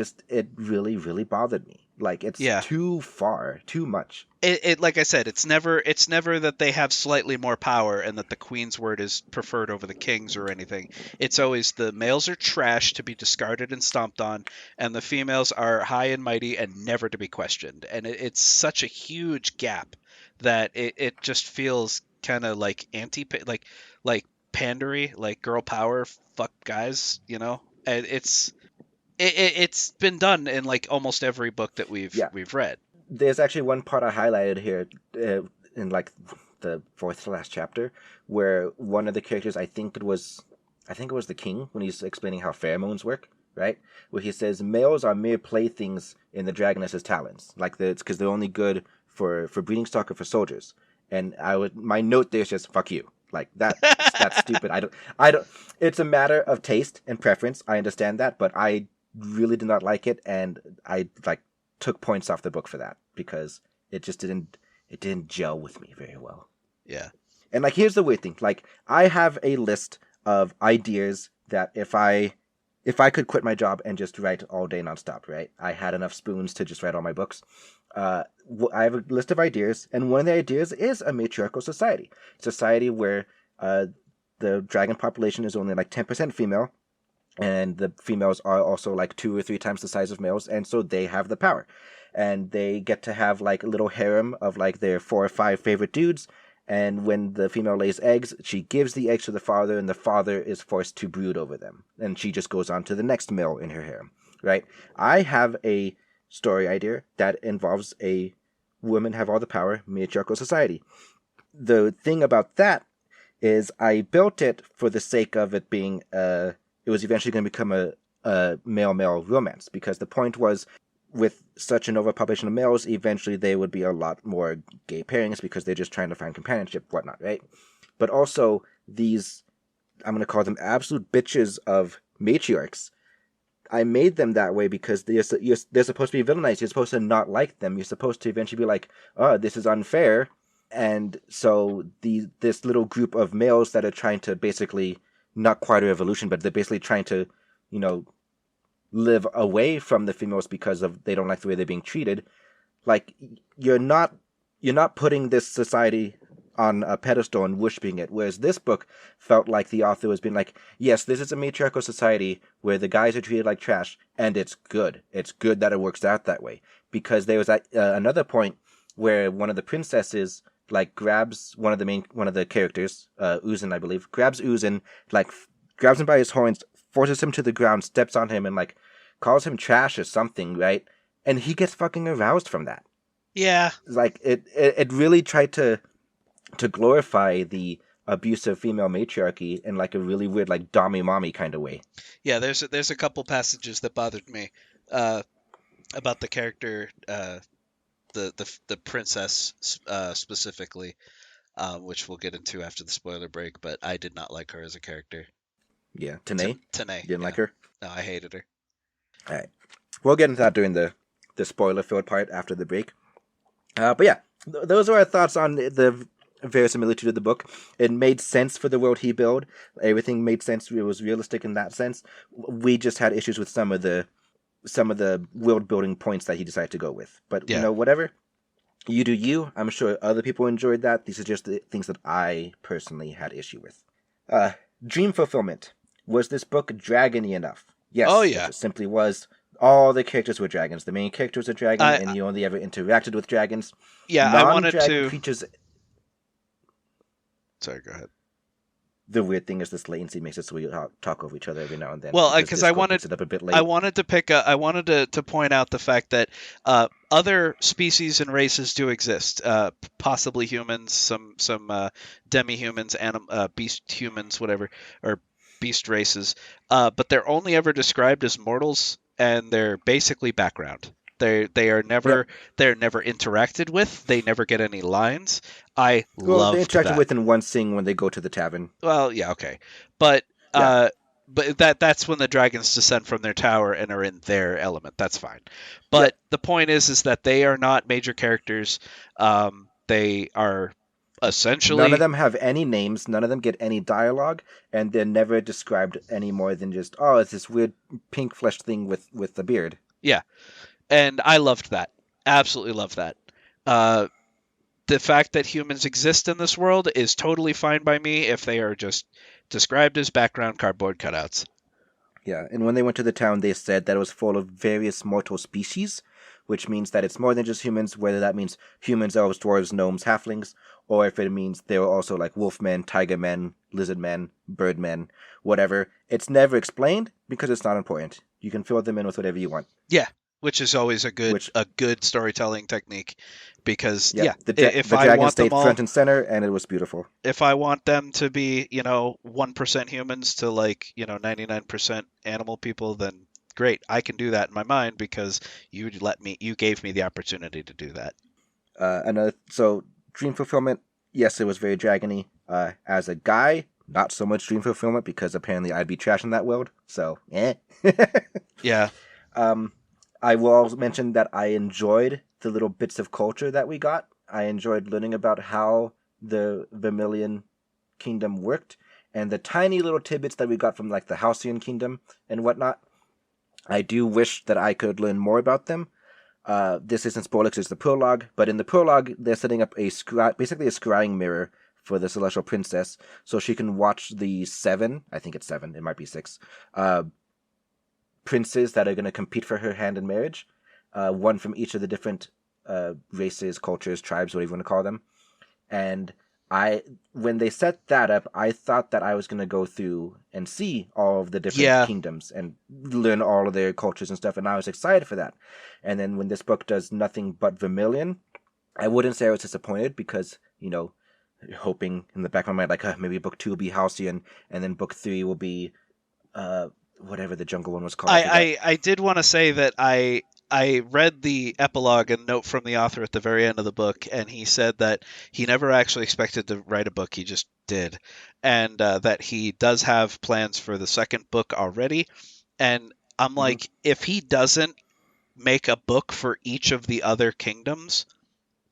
really, really bothered me. Like, it's yeah. too far, too much. It like I said, it's never that they have slightly more power and that the queen's word is preferred over the king's or anything. It's always the males are trash to be discarded and stomped on, and the females are high and mighty and never to be questioned. And it's such a huge gap that it just feels kind of like like pandery, like girl power, fuck guys, you know. And it's been done in like almost every book that we've Yeah. we've read. There's actually one part I highlighted here in like the fourth to last chapter where one of the characters, I think it was the king, when he's explaining how pheromones work, right? Where he says males are mere playthings in the dragoness's talons, like it's because they're only good for breeding stock or for soldiers. And my note there is just fuck you, like that's stupid. I don't. It's a matter of taste and preference. I understand that, but I really did not like it, and I like took points off the book for that because it didn't gel with me very well. Yeah. And like here's the weird thing. Like I have a list of ideas that if I could quit my job and just write all day nonstop, right? I had enough spoons to just write all my books. I have a list of ideas, and one of the ideas is a matriarchal society where the dragon population is only like 10% female, and the females are also like 2 or 3 times the size of males, and so they have the power, and they get to have like a little harem of like their 4 or 5 favorite dudes. And when the female lays eggs, she gives the eggs to the father, and the father is forced to brood over them, and she just goes on to the next male in her harem, right? I have a story idea that involves a women have all the power matriarchal society. The thing about that is I built it for the sake of it being it was eventually going to become a male-male romance, because the point was, with such an overpopulation of males, eventually there would be a lot more gay pairings because they're just trying to find companionship, whatnot, right? But also, these, I'm going to call them absolute bitches of matriarchs, I made them that way because they're supposed to be villainized. You're supposed to not like them. You're supposed to eventually be like, oh, this is unfair. And so this little group of males that are trying to basically, not quite a revolution, but they're basically trying to, you know, live away from the females because of they don't like the way they're being treated. Like, you're not putting this society on a pedestal and worshiping it, whereas this book felt like the author was being like, yes, this is a matriarchal society where the guys are treated like trash, and it's good. It's good that it works out that way. Because there was another point where one of the princesses like grabs one of the characters, Uzin, I believe, grabs Uzin, like grabs him by his horns, forces him to the ground, steps on him, and like calls him trash or something, right? And he gets fucking aroused from that. Yeah. Like it really tried to glorify the abusive female matriarchy in like a really weird, like dommy mommy kind of way. Yeah, there's a couple passages that bothered me about the character, the princess specifically, which we'll get into after the spoiler break. But I did not like her as a character. Yeah, Tanae. Tanae. Didn't Yeah. like her. No, I hated her. All right. We'll get into that during the spoiler-filled part after the break. But yeah, those are our thoughts on the verisimilitude of the book. It made sense for the world he built. Everything made sense. It was realistic in that sense. We just had issues with some of the world building points that he decided to go with. But Yeah. whatever. You do you. I'm sure other people enjoyed that. These are just the things that I personally had issue with. Dream fulfillment. Was this book dragony enough? Oh Yes, it yeah. just simply was. All the characters were dragons. The main character was a dragon, I and you only ever interacted with dragons. I wanted Non-dragon to. creatures. Sorry, go ahead. The weird thing is this latency makes it so we talk over each other every now and then. Well, Because because I Discord wanted picks it up a bit late. I wanted to to point out the fact that other species and races do exist. Possibly humans, some demi-humans, beast humans, whatever, or beast races. But they're only ever described as mortals, and they're basically background. They are Yep. they're never interacted with. They never get any lines. I Well, they loved interacted that. with in one scene when they go to the tavern. Well, yeah, okay, but Yeah. that's when the dragons descend from their tower and are in their element. That's fine. Yep. But the point is that they are not major characters. They are None of essentially them have any names. None of them get any dialogue, and they're never described any more than just, oh, it's this weird pink fleshed thing with a beard. yeah, and I loved that. Absolutely loved that. Uh, the fact that humans exist in this world is totally fine by me if they are just described as background cardboard cutouts. Yeah, and when they went to the town, they said that it was full of various mortal species, which means that it's more than just humans, whether that means humans, elves, dwarves, gnomes, halflings, or if it means they were also like wolfmen, tiger men, lizard men, bird men, whatever. It's never explained because it's not important. You can fill them in with whatever you want. Yeah, which is always Which, a good storytelling technique because yeah, if the I dragon want them stayed all front and center, and it was beautiful. if I want them to be, 1% humans to 99% animal people, then great. I can do that in my mind because you gave me the opportunity to do that. So dream fulfillment, yes, it was very dragony. As a guy, not so much dream fulfillment because apparently I'd be trash in that world. So, eh. Yeah. I will also mention that I enjoyed the little bits of culture that we got. I enjoyed learning about how the Vermilion Kingdom worked, and the tiny little tidbits that we got from like the Halcyon Kingdom and whatnot. I do wish that I could learn more about them. This isn't spoiler because it's the prologue, but in the prologue, they're setting up basically a scrying mirror for the Celestial Princess, so she can watch the I think it's 7, it might be 6, princes that are going to compete for her hand in marriage, one from each of the different races, cultures, tribes, whatever you want to call them. And when they set that up, I thought that I was going to go through and see all of the different Yeah. kingdoms and learn all of their cultures and stuff, and I was excited for that. And then when this book does nothing but Vermilion, I wouldn't say I was disappointed because, hoping in the back of my mind, like, maybe book 2 will be Halcyon, and then book 3 will be whatever the jungle one was called. I did want to say that I read the epilogue and note from the author at the very end of the book, and he said that he never actually expected to write a book, he just did, and that he does have plans for the second book already. And I'm like, if he doesn't make a book for each of the other kingdoms,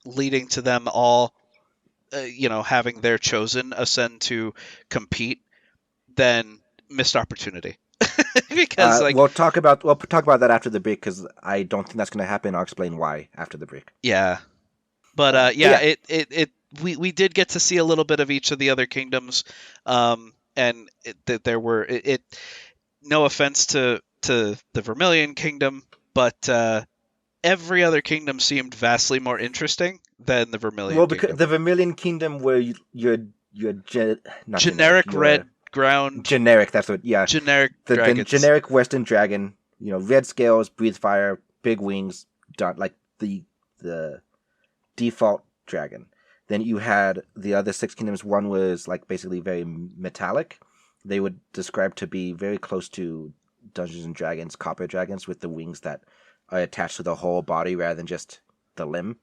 leading to them all, having their chosen ascend to compete, then missed opportunity. Because we'll talk about that after the break because I don't think that's going to happen. I'll explain why after the break. yeah, but yeah. we did get to see a little bit of each of the other kingdoms, and there were no offense to the Vermilion Kingdom, but every other kingdom seemed vastly more interesting than the Vermilion Well, Kingdom. because the Vermilion Kingdom were your generic red ground. Generic, that's what. Yeah, generic the dragons. generic Western dragon. Red scales, breathe fire, big wings, like the default dragon. Then you had the other 6 kingdoms. One was like basically very metallic. They would describe to be very close to Dungeons and Dragons copper dragons with the wings that are attached to the whole body rather than just the limb.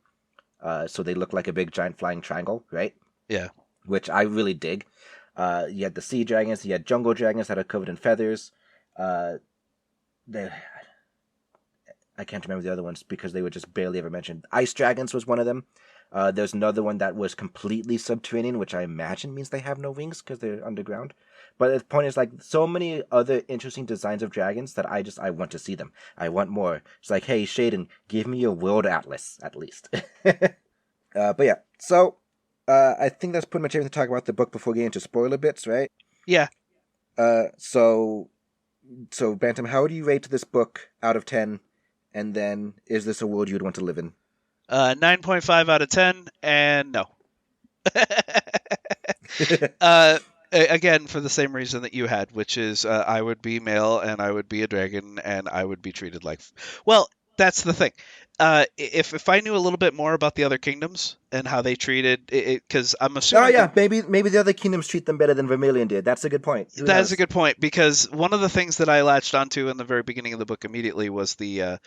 So they look like a big giant flying triangle, right? Yeah. Which I really dig. You had the sea dragons, you had jungle dragons that are covered in feathers. I can't remember the other ones because they were just barely ever mentioned. Ice dragons was one of them. There's another one that was completely subterranean, which I imagine means they have no wings because they're underground. But the point is, like, so many other interesting designs of dragons that I want to see them. I want more. It's like, hey, Shaden, give me your world atlas, at least. But yeah, so I think that's pretty much everything to talk about the book before getting into spoiler bits, right? Yeah. So Bantam, how would you rate this book out of 10? And then, is this a world you'd want to live in? 9.5 out of 10, and no. Again, for the same reason that you had, which is I would be male and I would be a dragon and I would be treated like. Well, that's the thing. If I knew a little bit more about the other kingdoms and how they treated it, because I'm assuming. Oh yeah, maybe the other kingdoms treat them better than Vermilion did. That's a good point. That is a good point, because one of the things that I latched onto in the very beginning of the book immediately was the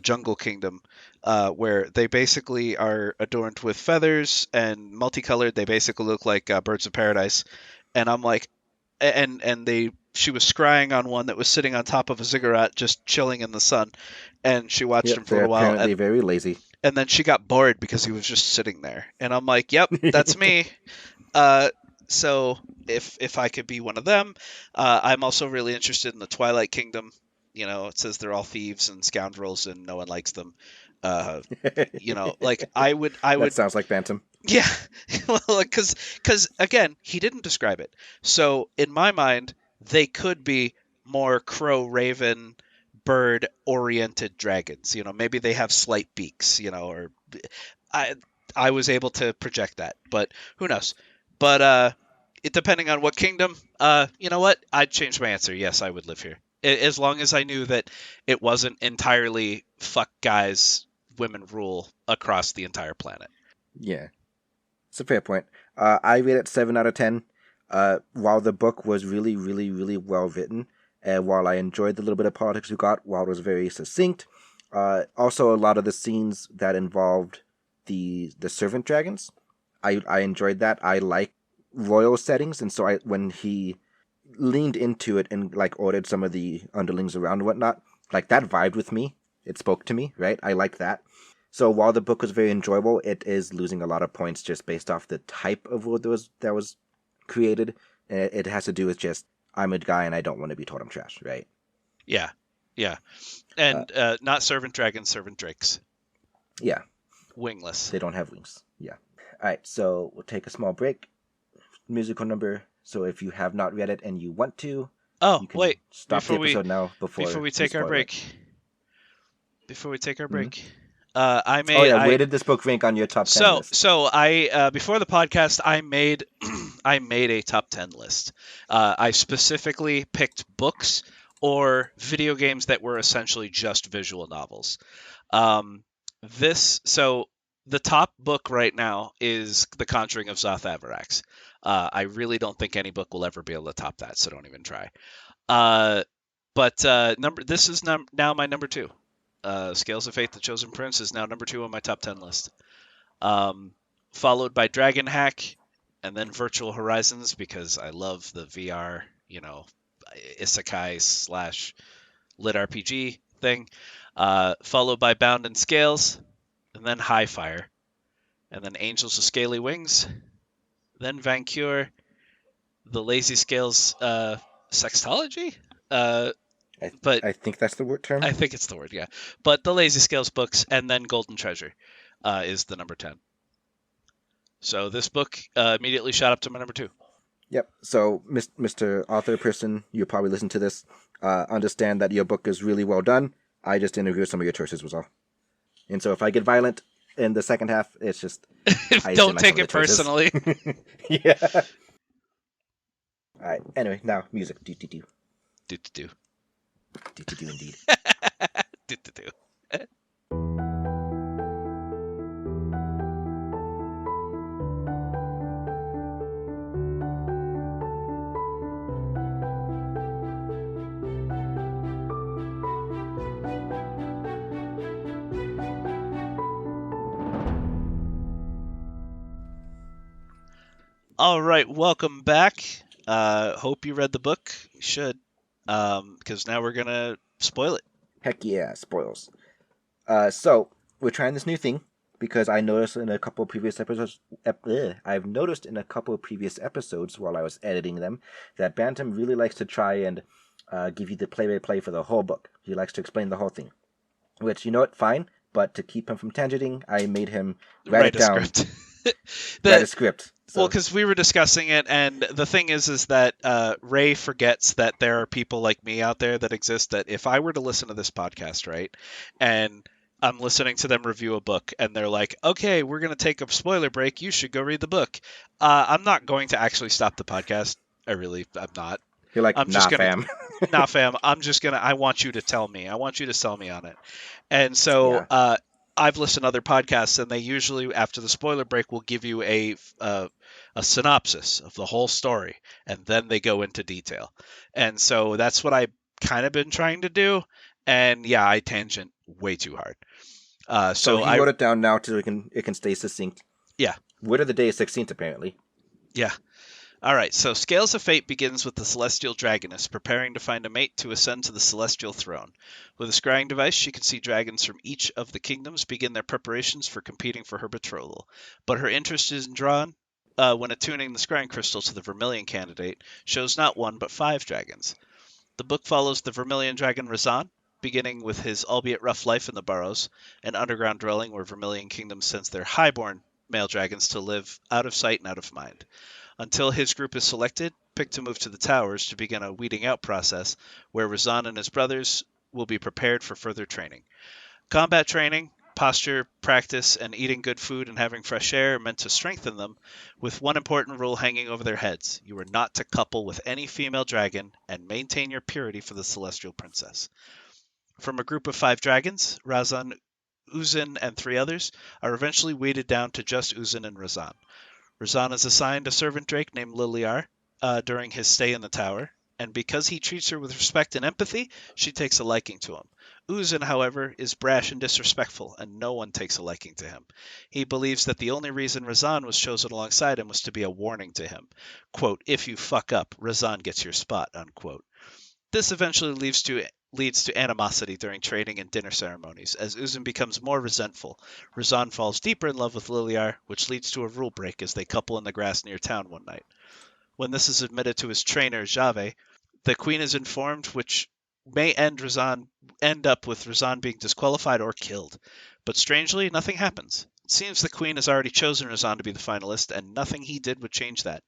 jungle kingdom, where they basically are adorned with feathers and multicolored. They basically look like birds of paradise, and I'm like, she was scrying on one that was sitting on top of a ziggurat, just chilling in the sun, and she watched him for a little while. Apparently very lazy. And then she got bored because he was just sitting there, and I'm like, yep, that's me. So if I could be one of them, I'm also really interested in the Twilight Kingdom. You know, it says they're all thieves and scoundrels and no one likes them. You know, like I would. That sounds like Bantam. Yeah, well, because again, he didn't describe it. So in my mind, they could be more crow, raven, bird oriented dragons. You know, maybe they have slight beaks. You know, or I was able to project that, but who knows? But depending on what kingdom, you know what? I'd change my answer. Yes, I would live here. As long as I knew that it wasn't entirely fuck guys, women rule across the entire planet. Yeah. It's a fair point. I rate it 7 out of 10. While the book was really, really, really well written, and while I enjoyed the little bit of politics we got, while it was very succinct, also a lot of the scenes that involved the servant dragons, I enjoyed that. I like royal settings, and so when he leaned into it and like ordered some of the underlings around and whatnot, like that vibed with me. It spoke to me, right? I like that. So while the book was very enjoyable, it is losing a lot of points just based off the type of world that was created. It has to do with just, I'm a guy and I don't want to be told I'm trash, right? Yeah, yeah. And not servant dragons, servant drakes. Yeah. Wingless. They don't have wings. Yeah. All right, so we'll take a small break. Musical number. So if you have not read it and you want to, you can wait. stop the episode now before we take our break. Before we take our break. Mm-hmm. Where did this book rank on your top 10 list? So I before the podcast, I made a top 10 list. I specifically picked books or video games that were essentially just visual novels. The top book right now is The Conjuring of Zoth Avarax. I really don't think any book will ever be able to top that, so don't even try. This is now my number 2. Scales of Fate: The Chosen Prince is now number 2 on my top 10 list. Followed by Dragon Hack, and then Virtual Horizons, because I love the VR, isekai / lit RPG thing. Followed by Bound and Scales, and then High Fire, and then Angels of Scaly Wings, then Vancure, the Lazy Scales Sextology. I think that's the term. I think it's the word, yeah. But the Lazy Scales books, and then Golden Treasure is the number 10. So this book immediately shot up to my number 2. Yep. So, Mr. Author person, you probably listen to this. Understand that your book is really well done. I just didn't agree with some of your choices, was all. And so if I get violent in the second half, it's just... Don't take it personally. Yeah. All right. Anyway, now music. Do-do-do. Do-do-do. Do-do-do indeed. Do-do-do. All right, welcome back. Hope you read the book. You should, because now we're gonna spoil it. Heck yeah, spoils. So we're trying this new thing because I noticed in a couple of previous episodes. I've noticed in a couple of previous episodes while I was editing them that Bantam really likes to try and give you the play-by-play for the whole book. He likes to explain the whole thing. Which, you know what, fine. But to keep him from tangenting, I made him write it a down, script. write a script. Well, So because we were discussing it, and the thing is that Ray forgets that there are people like me out there that exist. That if I were to listen to this podcast, right, and I'm listening to them review a book, and they're like, "Okay, we're gonna take a spoiler break. You should go read the book." I'm not going to actually stop the podcast. I'm not. you're like, I'm just nah, gonna, fam. nah, fam. I'm just gonna. I want you to tell me. I want you to sell me on it. And so Yeah. I've listened to other podcasts, and they usually, after the spoiler break, will give you a synopsis of the whole story, and then they go into detail. And so that's what I've kind of been trying to do. And yeah, I tangent way too hard. So So he I, wrote it down now so it can stay succinct. yeah, Word of the day is 16th, apparently. yeah. All right, so Scales of Fate begins with the Celestial Dragoness preparing to find a mate to ascend to the Celestial Throne. With a scrying device, she can see dragons from each of the kingdoms begin their preparations for competing for her betrothal. But her interest is drawn when attuning the scrying crystal to the Vermilion candidate shows not one but 5 dragons. The book follows the Vermilion dragon Razan, beginning with his albeit rough life in the Burrows, an underground dwelling where Vermilion Kingdom sends their highborn male dragons to live out of sight and out of mind. Until his group is selected, picked to move to the towers to begin a weeding out process where Razan and his brothers will be prepared for further training. Combat training, posture, practice, and eating good food and having fresh air are meant to strengthen them, with one important rule hanging over their heads. You are not to couple with any female dragon and maintain your purity for the celestial princess. From a group of 5 dragons, Razan, Uzin, and 3 others are eventually weeded down to just Uzin and Razan. Razan is assigned a servant drake named Liliar during his stay in the tower, and because he treats her with respect and empathy, she takes a liking to him. Uzin, however, is brash and disrespectful, and no one takes a liking to him. He believes that the only reason Razan was chosen alongside him was to be a warning to him. Quote, if you fuck up, Razan gets your spot, unquote. This eventually leads to animosity during training and dinner ceremonies. As Uzin becomes more resentful, Razan falls deeper in love with Liliar, which leads to a rule break as they couple in the grass near town one night. When this is admitted to his trainer, Jave, the queen is informed, which may end up with Razan being disqualified or killed. But strangely, nothing happens. It seems the queen has already chosen Razan to be the finalist, and nothing he did would change that.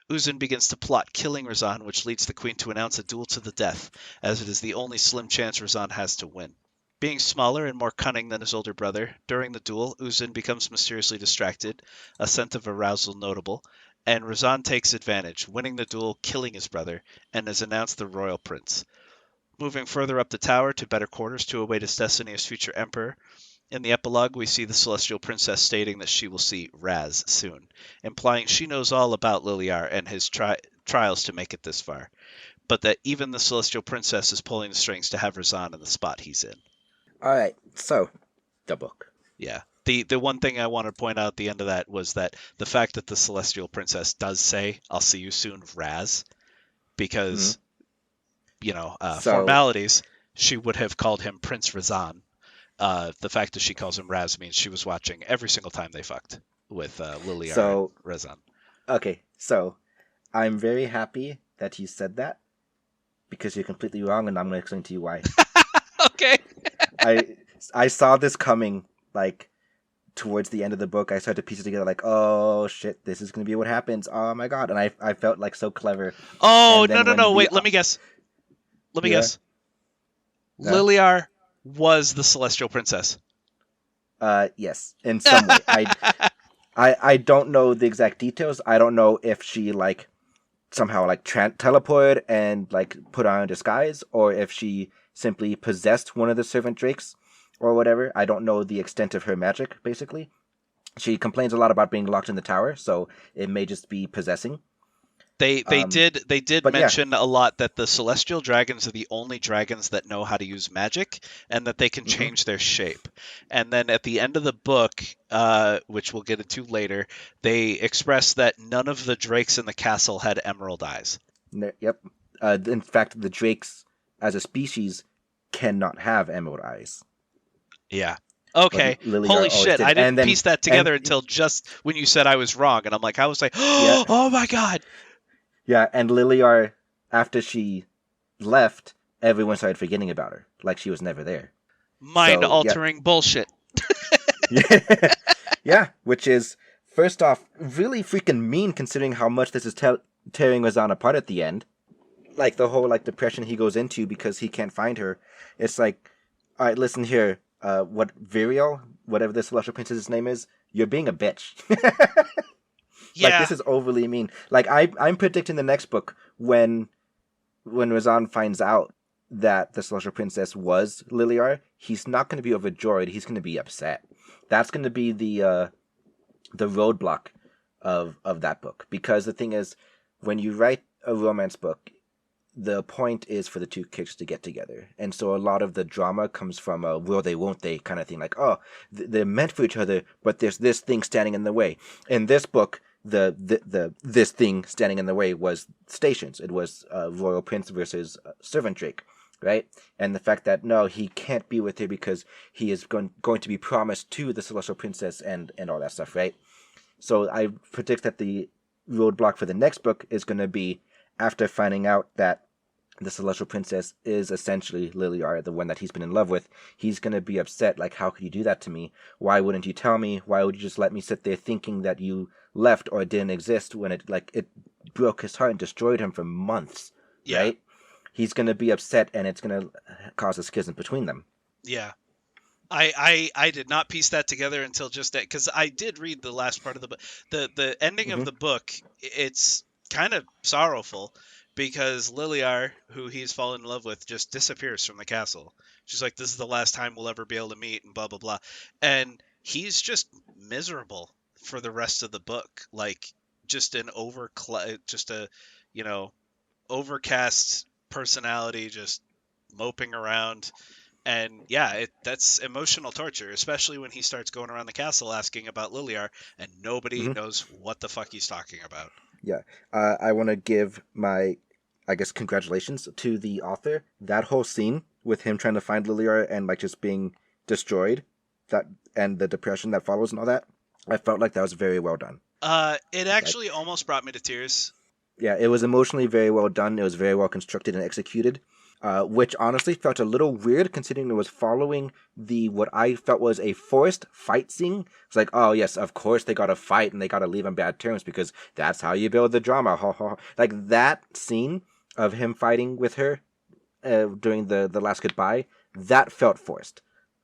Uzin begins to plot killing Razan, which leads the queen to announce a duel to the death, as it is the only slim chance Razan has to win. Being smaller and more cunning than his older brother, during the duel, Uzin becomes mysteriously distracted, a scent of arousal notable, and Razan takes advantage, winning the duel, killing his brother, and is announced the royal prince. Moving further up the tower to better quarters to await his destiny as future emperor, in the epilogue, we see the Celestial Princess stating that she will see Raz soon, implying she knows all about Liliar and his trials to make it this far, but that even the Celestial Princess is pulling the strings to have Razan in the spot he's in. Alright, so, the book. Yeah. The one thing I want to point out at the end of that was that the fact that the Celestial Princess does say, I'll see you soon, Raz, because, So, formalities, she would have called him Prince Razan. The fact that she calls him Raz means she was watching every single time they fucked with Liliar and Razan. okay, so, I'm very happy that you said that, because you're completely wrong, and I'm going to explain to you why. Okay. I saw this coming, like, towards the end of the book. I started to piece it together, like, oh shit, this is going to be what happens. Oh my god. And I felt like so clever. Oh, And then no, wait, let me guess. Guess. Liliar was the Celestial Princess. Yes, in some way. I don't know the exact details. I don't know if she, like, somehow, like, teleported and, like, put on a disguise, or if she simply possessed one of the servant drakes, or whatever. I don't know the extent of her magic, basically. She complains a lot about being locked in the tower, so it may just be possessing. They did mention a lot that the celestial dragons are the only dragons that know how to use magic, and that they can change their shape. And then at the end of the book, which we'll get into later, they express that none of the drakes in the castle had emerald eyes. Yep. In fact, the drakes, as a species, cannot have emerald eyes. Yeah. But Okay. Liliar Holy always shit. I did. And didn't then, piece that and together until just when you said I was wrong. And I'm like, I was like, yeah, oh my God. yeah, and Liliar, after she left, everyone started forgetting about her, like she was never there. Mind So yeah, altering bullshit. yeah, yeah, which is first off really freaking mean considering how much this is tearing Razan apart at the end. Like the whole like depression he goes into because he can't find her. It's like, all right, listen here, what Viriel, whatever the celestial princess's name is, you're being a bitch. Like Yeah. this is overly mean. Like I'm predicting the next book when Razan finds out that the celestial princess was Liliar, he's not going to be overjoyed. He's going to be upset. That's going to be the roadblock of that book, because the thing is, when you write a romance book, the point is for the two characters to get together, and so a lot of the drama comes from a will they won't they kind of thing, like, oh, they're meant for each other, but there's this thing standing in the way. In this book, the this thing standing in the way was stations. It was royal prince versus servant drake, right? And the fact that no, he can't be with her because he is going to be promised to the celestial princess and all that stuff, right? So I predict that the roadblock for the next book is going to be after finding out that the celestial princess is essentially Liliar, the one that he's been in love with. He's going to be upset, like, how could you do that to me? Why wouldn't you tell me? Why would you just let me sit there thinking that you left or didn't exist, when it broke his heart and destroyed him for months, Yeah. right? He's going to be upset, and it's going to cause a schism between them. Yeah. I did not piece that together until just that, because I did read the last part of the book. The ending of the book, it's kind of sorrowful, because Liliar, who he's fallen in love with, just disappears from the castle. She's like, this is the last time we'll ever be able to meet, and blah blah blah. And he's just miserable for the rest of the book, like just just a, you know, overcast personality, just moping around. And yeah, that's emotional torture, especially when he starts going around the castle asking about Liliar, and nobody Mm-hmm. knows what the fuck he's talking about. Yeah. I want to give my, I guess, congratulations to the author. That whole scene with him trying to find Liliar and like just being destroyed, that and the depression that follows and all that, I felt like that was very well done. It Like, actually almost brought me to tears. yeah, it was emotionally very well done. It was very well constructed and executed, which honestly felt a little weird considering it was following the what I felt was a forced fight scene. It's like, oh yes, of course they got to fight and they got to leave on bad terms because that's how you build the drama. Ha ha. Like that scene of him fighting with her during the last goodbye, that felt forced.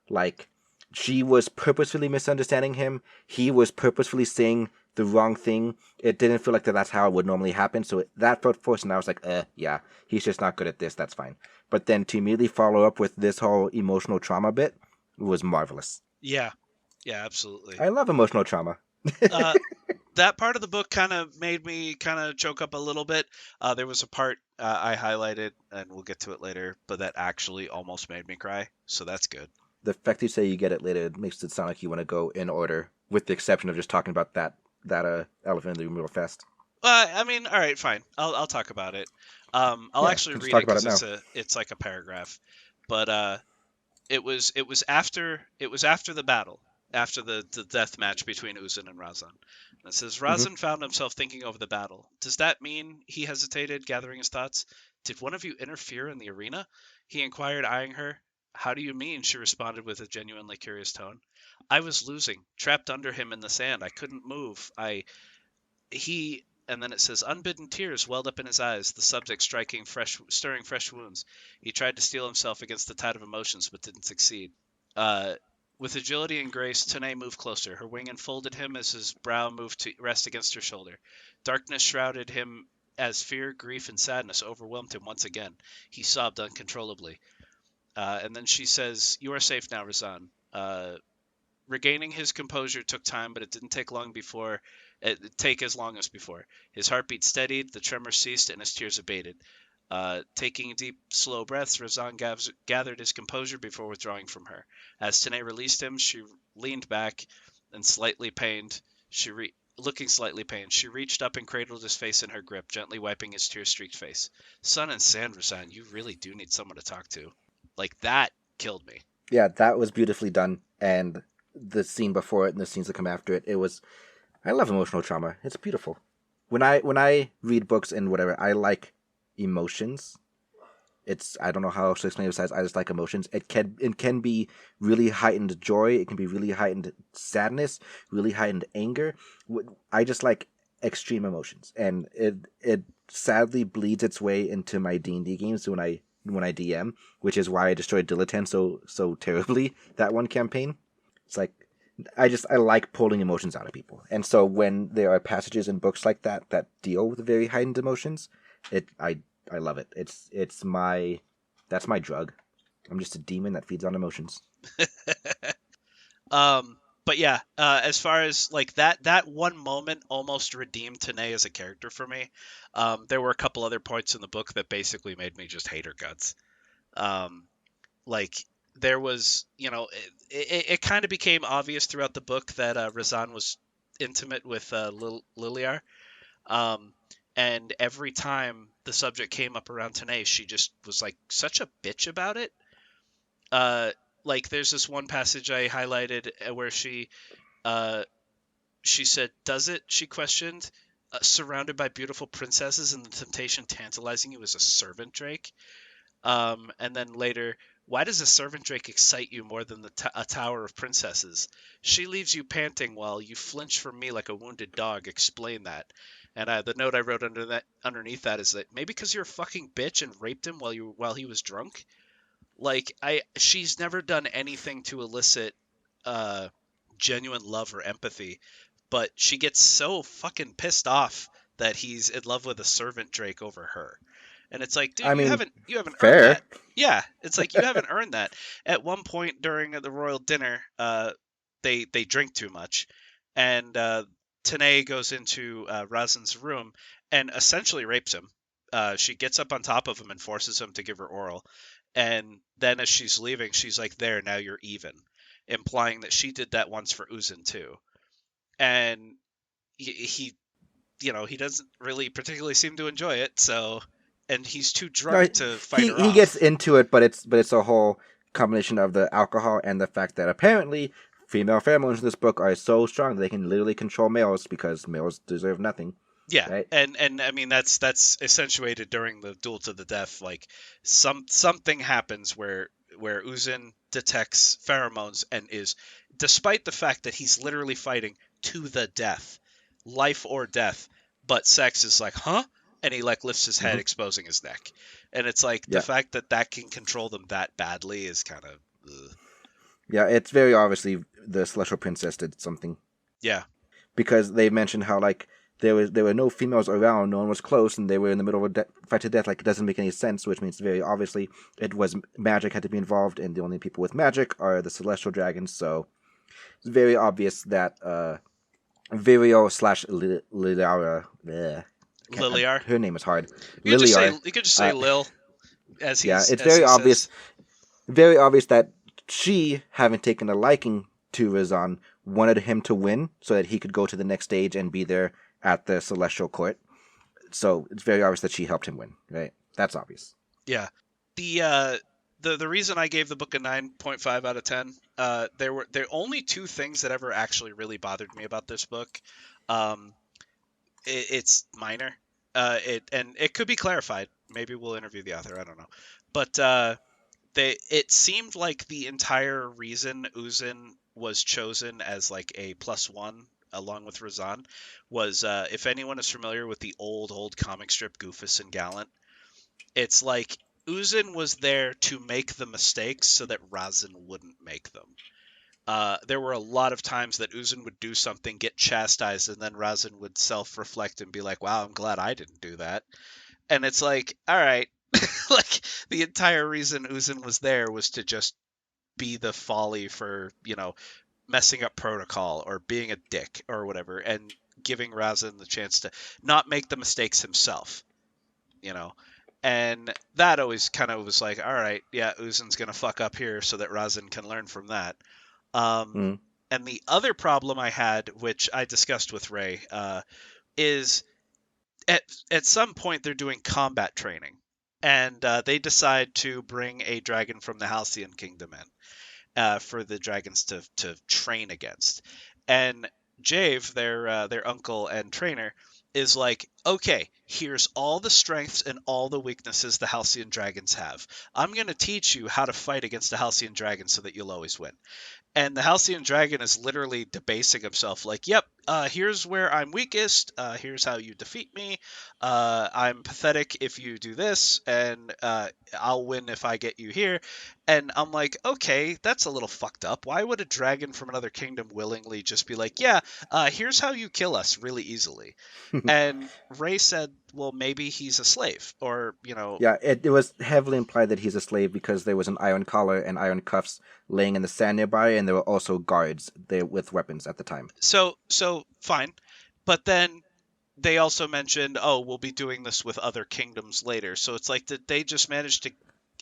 Like she was purposefully misunderstanding him. He was purposefully saying the wrong thing. It didn't feel like that's how it would normally happen. So that felt forced, and I was like, yeah, he's just not good at this. That's fine. But then to immediately follow up with this whole emotional trauma bit was marvelous. Yeah, yeah, absolutely. I love emotional trauma. Uh, that part of the book kind of made me kind of choke up a little bit. There was a part I highlighted, and we'll get to it later, but that actually almost made me cry. So that's good. The fact you say you get it later makes it sound like you want to go in order, with the exception of just talking about that elephant in the room real fast. I mean, all right, fine. I'll talk about it. I'll Yeah, actually just read it talk about because it now. it's like a paragraph. But it was after the battle, after the death match between Uzun and Razan. And it says Mm-hmm. Razan found himself thinking over the battle. Does that mean he hesitated, gathering his thoughts? Did one of you interfere in the arena? He inquired, eyeing her. How do you mean? She responded with a genuinely curious tone. I was losing, trapped under him in the sand. I couldn't move. He and then it says unbidden tears welled up in his eyes, the subject stirring fresh wounds. He tried to steel himself against the tide of emotions, but didn't succeed. Uh, with agility and grace, Tane moved closer. Her wing enfolded him as his brow moved to rest against her shoulder. Darkness shrouded him as fear, grief, and sadness overwhelmed him once again. He sobbed uncontrollably. And then she says, "You are safe now, Razan." Regaining his composure took time, but it didn't take as long as before. His heartbeat steadied, the tremor ceased, and his tears abated. Taking deep, slow breaths, Razan gathered his composure before withdrawing from her. As Tane released him, she leaned back and looking slightly pained, she reached up and cradled his face in her grip, gently wiping his tear-streaked face. Sun and sand, Razan, you really do need someone to talk to. Like, that killed me. Yeah, that was beautifully done, and the scene before it and the scenes that come after it, it was. I love emotional trauma. It's beautiful. When I read books and whatever, I like emotions. It's I don't know how else to explain it besides I just like emotions. It can be really heightened joy. It can be really heightened sadness, really heightened anger. I just like extreme emotions, and it sadly bleeds its way into my D&D games when I DM, which is why I destroyed Dilettante so terribly that one campaign. It's like I like pulling emotions out of people, and so when there are passages in books like that that deal with very heightened emotions, I love it. It's my that's my drug. I'm just a demon that feeds on emotions. But yeah, as far as like that one moment almost redeemed Tanae as a character for me. There were a couple other points in the book that basically made me just hate her guts. Um, like there was, it kind of became obvious throughout the book that Razan was intimate with Liliar. Um, and every time the subject came up around Tanae, she just was like such a bitch about it. Uh, like there's this one passage I highlighted where uh, she said, "Does it?" She questioned. Surrounded by beautiful princesses and the temptation tantalizing you as a servant drake. And then later, why does a servant drake excite you more than a tower of princesses? She leaves you panting while you flinch from me like a wounded dog. Explain that. And the note I wrote underneath that is that maybe because you're a fucking bitch and raped him while he was drunk. Like she's never done anything to elicit uh, genuine love or empathy, but she gets so fucking pissed off that he's in love with a servant drake over her. And it's like, dude, I mean, you haven't earned fair. that. Yeah, it's like you haven't earned that. At one point during the royal dinner, they drink too much, and Tanae goes into Razan's room and essentially rapes him. She gets up on top of him and forces him to give her oral. And then as she's leaving, she's like, "There, now you're even," implying that she did that once for Uzin too. And he he doesn't really particularly seem to enjoy it. So, and he's too No, drunk to fight he her he gets off. into it, but it's a whole combination of the alcohol and the fact that apparently female pheromones in this book are so strong that they can literally control males because males deserve nothing, Yeah, right? and I mean that's accentuated during the duel to the death. Like something happens where Uzin detects pheromones and is, despite the fact that he's literally fighting to the death, life or death, but sex is like, huh? And he like lifts his head, Hmm. exposing his neck. And it's like the Yeah, fact that that can control them that badly is kind of, yeah. It's very obviously the celestial princess did something yeah, because they mentioned how like there were no females around, no one was close, and they were in the middle of a fight to death. Like it doesn't make any sense, which means very obviously it was magic had to be involved, and the only people with magic are the celestial dragons. So it's very obvious that Virio slash Lilara, Liliar. her name is hard, You Liliar. could just say Uh, Lil, yeah, it's as he says. very obvious that she, having taken a liking to Rizan, wanted him to win so that he could go to the next stage and be there at the Celestial Court. So it's very obvious that she helped him win, right? That's obvious. Yeah. The reason I gave the book a 9.5 out of 10, there are only two things that ever actually really bothered me about this book. Um, it's minor. It could be clarified. Maybe we'll interview the author. I don't know. But it seemed like the entire reason Uzin was chosen as like a +1 along with Razan was, if anyone is familiar with the old comic strip Goofus and Gallant, it's like Uzin was there to make the mistakes so that Razin wouldn't make them. There were a lot of times that Uzin would do something, get chastised, and then Razin would self-reflect and be like, "Wow, I'm glad I didn't do that." And it's like, all right, like the entire reason Uzin was there was to just be the folly for messing up protocol or being a dick or whatever, and giving Razin the chance to not make the mistakes himself. You know, and that always kind of was like, all right, yeah, Uzin's gonna fuck up here so that Razin can learn from that. Um, Mm. and the other problem I had, which I discussed with Ray, is at some point they're doing combat training, and they decide to bring a dragon from the Halcyon Kingdom in for the dragons to train against. And Jave, their uncle and trainer, is like, okay, here's all the strengths and all the weaknesses the Halcyon dragons have. I'm gonna teach you how to fight against a Halcyon dragon so that you'll always win. And the Halcyon Dragon is literally debasing himself, like, yep, here's where I'm weakest, here's how you defeat me, I'm pathetic if you do this, and I'll win if I get you here. And I'm like, okay, that's a little fucked up. Why would a dragon from another kingdom willingly just be like, yeah, here's how you kill us really easily? And Ray said, well, maybe he's a slave, or, Yeah, it was heavily implied that he's a slave because there was an iron collar and iron cuffs laying in the sand nearby, and there were also guards there with weapons at the time. so fine. But then they also mentioned, oh, we'll be doing this with other kingdoms later. So it's like, did they just manage to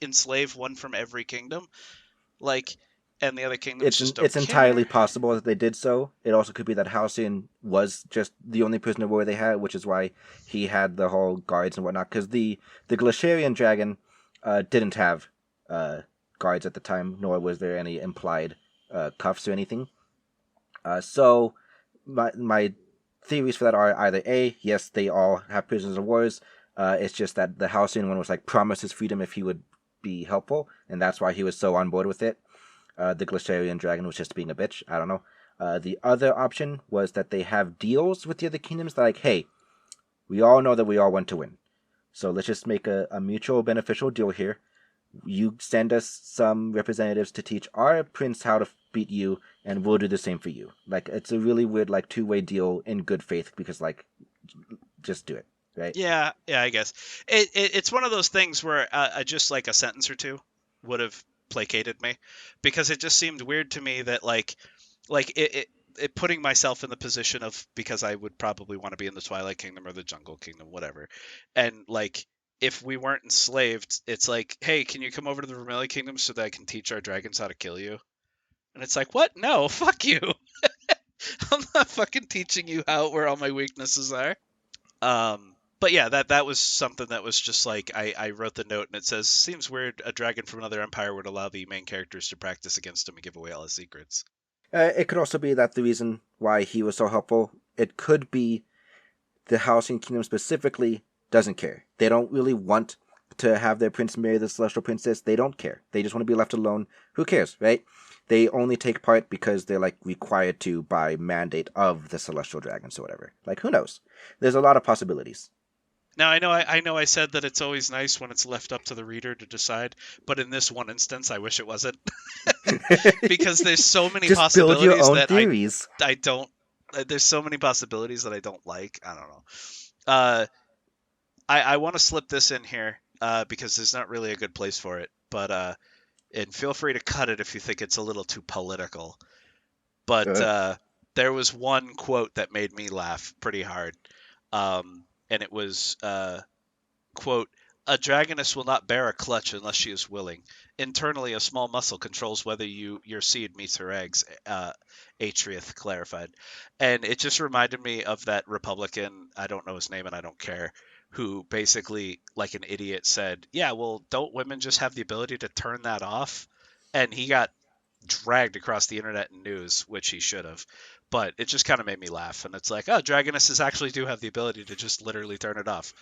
enslave one from every kingdom? Like, and the other kingdoms just don't It's entirely care? possible that they did so. It also could be that Halcyon was just the only prisoner of war they had, which is why he had the whole guards and whatnot. Because the Glaciarian dragon didn't have guards at the time, nor was there any implied cuffs or anything. So my theories for that are either A, yes, they all have prisoners of wars. It's just that the Halcyon one was like promised his freedom if he would be helpful, and that's why he was so on board with it. The Glaciarian dragon was just being a bitch. I don't know. The other option was that they have deals with the other kingdoms. They're like, hey, we all know that we all want to win. So let's just make a mutual beneficial deal here. You send us some representatives to teach our prince how to beat you, and we'll do the same for you. Like, it's a really weird, like, two-way deal in good faith because, like, just do it, right? Yeah, I guess it's one of those things where just like a sentence or two would have placated me, because it just seemed weird to me that it putting myself in the position of, because I would probably want to be in the Twilight Kingdom or the Jungle Kingdom, whatever, and like, if we weren't enslaved, it's like, hey, can you come over to the Vermilion Kingdom so that I can teach our dragons how to kill you? And it's like, what? No, fuck you. I'm not fucking teaching you how where all my weaknesses are. But yeah, that was something that was just like, I wrote the note and it says, seems weird a dragon from another empire would allow the main characters to practice against him and give away all his secrets. It could also be that the reason why he was so helpful, it could be the Halcyon Kingdom specifically doesn't care. They don't really want to have their prince marry the celestial princess. They don't care. They just want to be left alone. Who cares, right? They only take part because they're like required to by mandate of the celestial dragons or whatever. Like, who knows? There's a lot of possibilities. Now I know I said that it's always nice when it's left up to the reader to decide, but in this one instance I wish it wasn't. Because there's so many Just build your possibilities own that theories. I don't there's so many possibilities that I don't like. I don't know. Uh I want to slip this in here because there's not really a good place for it, but and feel free to cut it if you think it's a little too political. But Uh, there was one quote that made me laugh pretty hard, and it was quote, "A dragoness will not bear a clutch unless she is willing. Internally, a small muscle controls whether your seed meets her eggs." Atrieth clarified, and it just reminded me of that Republican. I don't know his name, and I don't care. Who basically, like an idiot, said, "Yeah, well, don't women just have the ability to turn that off?" And he got dragged across the internet and news, which he should have. But it just kind of made me laugh, and it's like, oh, dragonesses actually do have the ability to just literally turn it off.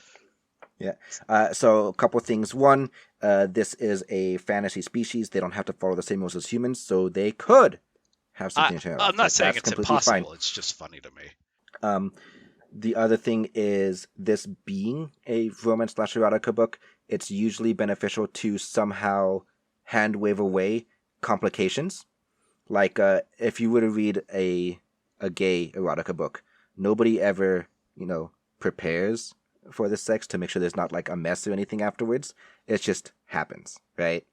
yeah. So a couple of things. One, this is a fantasy species. They don't have to follow the same rules as humans, so they could have something to turn it I'm off. not Like, saying that's it's completely fine. impossible. It's just funny to me. Um, the other thing is this being a romance slash erotica book, it's usually beneficial to somehow hand wave away complications. Like, if you were to read a gay erotica book, nobody ever, prepares for the sex to make sure there's not like a mess or anything afterwards. It just happens, right?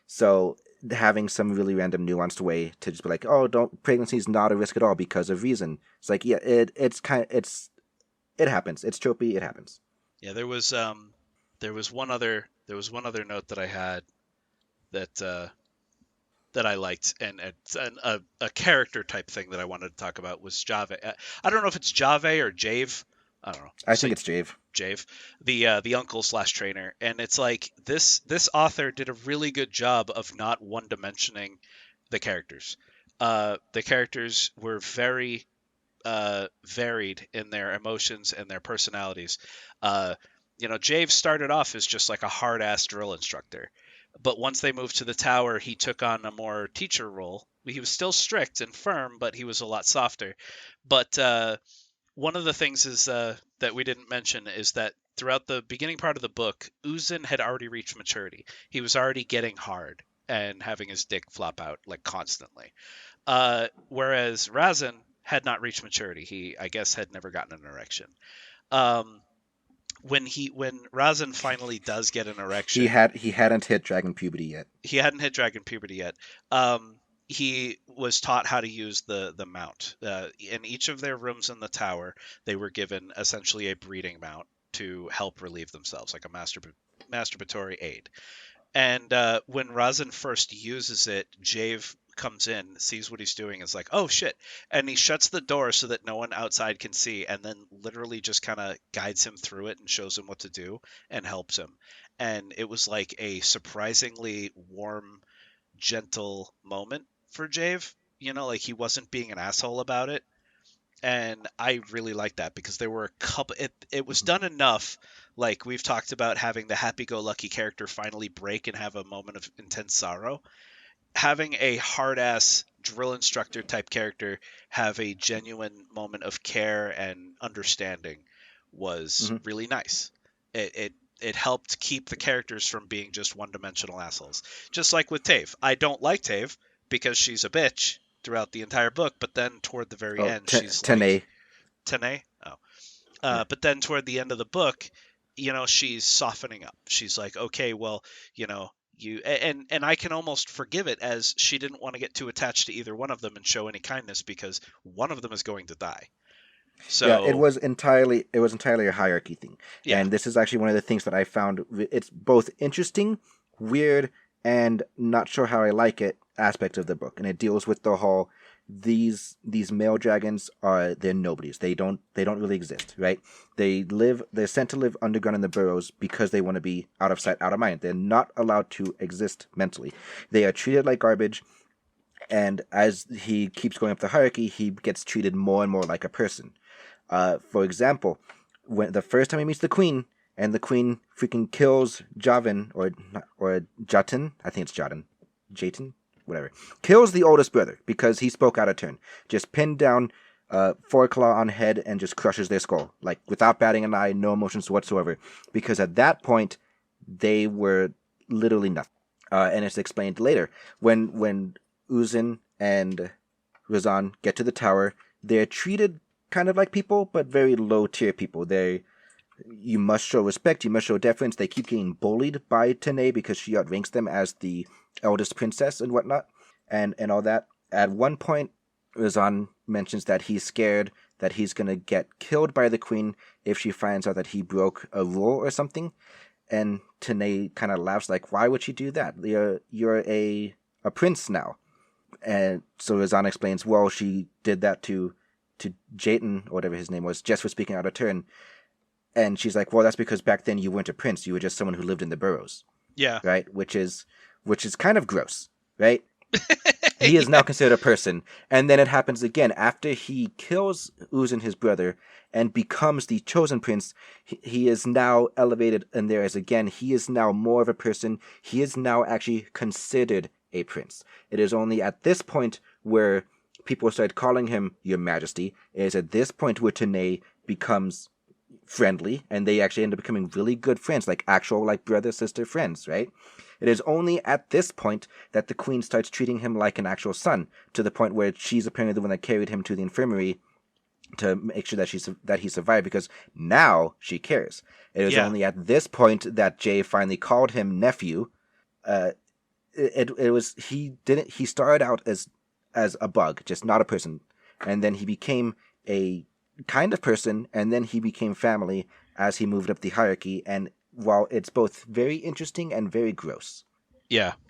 So having some really random nuanced way to just be like, oh, don't pregnancy is not a risk at all because of reason. It's like, yeah, it happens. It's tropey. It happens. Yeah, there was one other note that I had that that I liked, and it's a character type thing that I wanted to talk about was Jave. I don't know if it's Jave or Jave, I don't know. I think it's Jave. Jave, the uncle slash trainer, and it's like this author did a really good job of not one dimensioning the characters. The characters were very varied in their emotions and their personalities. Jave started off as just like a hard ass drill instructor, but once they moved to the tower, he took on a more teacher role. He was still strict and firm, but he was a lot softer. But one of the things is that we didn't mention is that throughout the beginning part of the book, Uzin had already reached maturity. He was already getting hard and having his dick flop out like constantly. Whereas Razin had not reached maturity. He, I guess, had never gotten an erection. When Razin finally does get an erection, he hadn't hit dragon puberty yet. He hadn't hit dragon puberty yet. He was taught how to use the mount. In each of their rooms in the tower, they were given essentially a breeding mount to help relieve themselves, like a masturbatory aid. And when Razin first uses it, Jave comes in, sees what he's doing, is like, oh shit, and he shuts the door so that no one outside can see, and then literally just kind of guides him through it and shows him what to do and helps him. And it was like a surprisingly warm, gentle moment for Jave. Like he wasn't being an asshole about it. And I really like that because there were a couple. It was done enough. Like we've talked about having the happy-go-lucky character finally break and have a moment of intense sorrow. Having a hard-ass drill instructor type character have a genuine moment of care and understanding was really nice. It helped keep the characters from being just one-dimensional assholes. Just like with Tave. I don't like Tave because she's a bitch throughout the entire book, but then toward the very end, she's Tene. Tene? Oh. But then toward the end of the book, she's softening up. She's like, okay, well, and I can almost forgive it as she didn't want to get too attached to either one of them and show any kindness because one of them is going to die. So yeah, it was entirely a hierarchy thing. Yeah. And this is actually one of the things that I found it's both interesting, weird, and not sure how I like it aspect of the book. And it deals with the whole these male dragons they're nobodies. They don't really exist, right? They're sent to live underground in the burrows because they want to be out of sight, out of mind. They're not allowed to exist mentally. They are treated like garbage, and as he keeps going up the hierarchy, he gets treated more and more like a person. For example, when the first time he meets the queen, and the queen freaking kills Javin or Jatin, I think it's Jatin, whatever, kills the oldest brother because he spoke out of turn. Just pinned down, foreclaw on head, and just crushes their skull, like without batting an eye, no emotions whatsoever. Because at that point, they were literally nothing. And it's explained later when Uzin and Razan get to the tower, they're treated kind of like people, but very low tier people. You must show respect, you must show deference. They keep getting bullied by Tene because she outranks them as the eldest princess and whatnot, and all that. At one point, Razan mentions that he's scared that he's going to get killed by the queen if she finds out that he broke a rule or something. And Tene kind of laughs like, why would she do that? You're a prince now. And so Razan explains, well, she did that to Jayton, or whatever his name was, just for speaking out of turn. And she's like, well, that's because back then you weren't a prince. You were just someone who lived in the burrows. Yeah. Right? Which is kind of gross, right? He is now considered a person. And then it happens again. After he kills Uzin, his brother, and becomes the chosen prince, he is now elevated in there as again. He is now more of a person. He is now actually considered a prince. It is only at this point where people start calling him Your Majesty. It is at this point where Tene becomes friendly, and they actually end up becoming really good friends, like actual like brother-sister friends, right? It is only at this point that the queen starts treating him like an actual son, to the point where she's apparently the one that carried him to the infirmary to make sure that he survived, because now she cares. It is only at this point that Jay finally called him nephew. He started out as a bug, just not a person, and then he became a kind of person, and then he became family as he moved up the hierarchy. And while it's both very interesting and very gross, the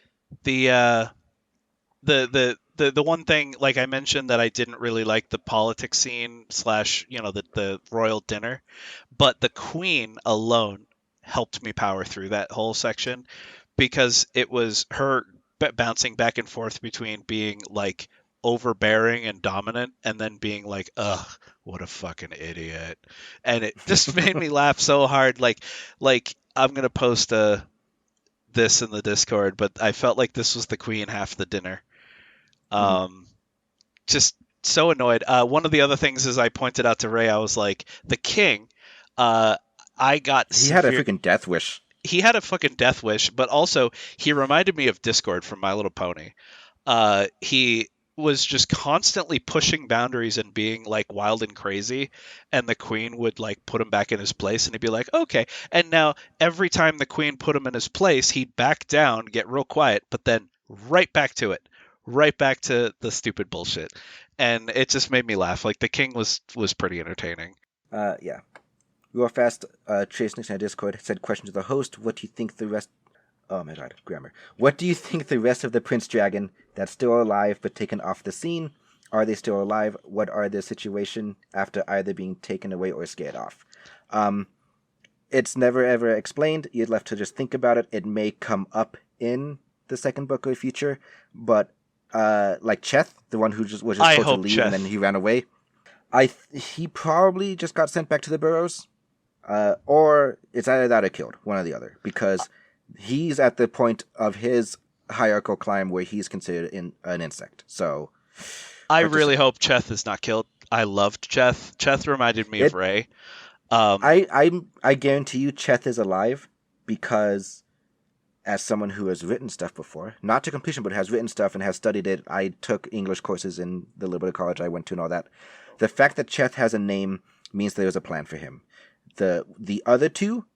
the one thing, like I mentioned, that I didn't really like the politics scene slash, the royal dinner, but the queen alone helped me power through that whole section because it was her bouncing back and forth between being like overbearing and dominant and then being like, ugh, what a fucking idiot. And it just made me laugh so hard. Like I'm gonna post this in the Discord, but I felt like this was the queen half the dinner. Mhm. Just so annoyed. One of the other things is I pointed out to Ray, I was like, the king, uh, I got He had a severe. freaking death wish. He had a fucking death wish, but also he reminded me of Discord from My Little Pony. He was just constantly pushing boundaries and being like wild and crazy, and the queen would like put him back in his place, and he'd be like, okay. And now every time the queen put him in his place, he'd back down, get real quiet, but then right back to it, right back to the stupid bullshit, and it just made me laugh. Like the king was pretty entertaining. Yeah. Real fast, Trace Nixon on Discord said, question to the host, what do you think the rest... Oh my god, grammar. What do you think the rest of the Prince Dragon that's still alive but taken off the scene? Are they still alive? What are their situation after either being taken away or scared off? It's never ever explained. You're left to just think about it. It may come up in the second book or future, but like Cheth, the one who was just supposed to leave Cheth. and then he ran away, he probably just got sent back to the burrows. Or it's either that or killed, one or the other, because he's at the point of his hierarchical climb where he's considered an insect. So, I really hope Cheth is not killed. I loved Cheth. Cheth reminded me of Ray. I guarantee you, Cheth is alive because, as someone who has written stuff before, not to completion, but has written stuff and has studied it, I took English courses in the liberal college I went to and all that. The fact that Cheth has a name means there was a plan for him. The other two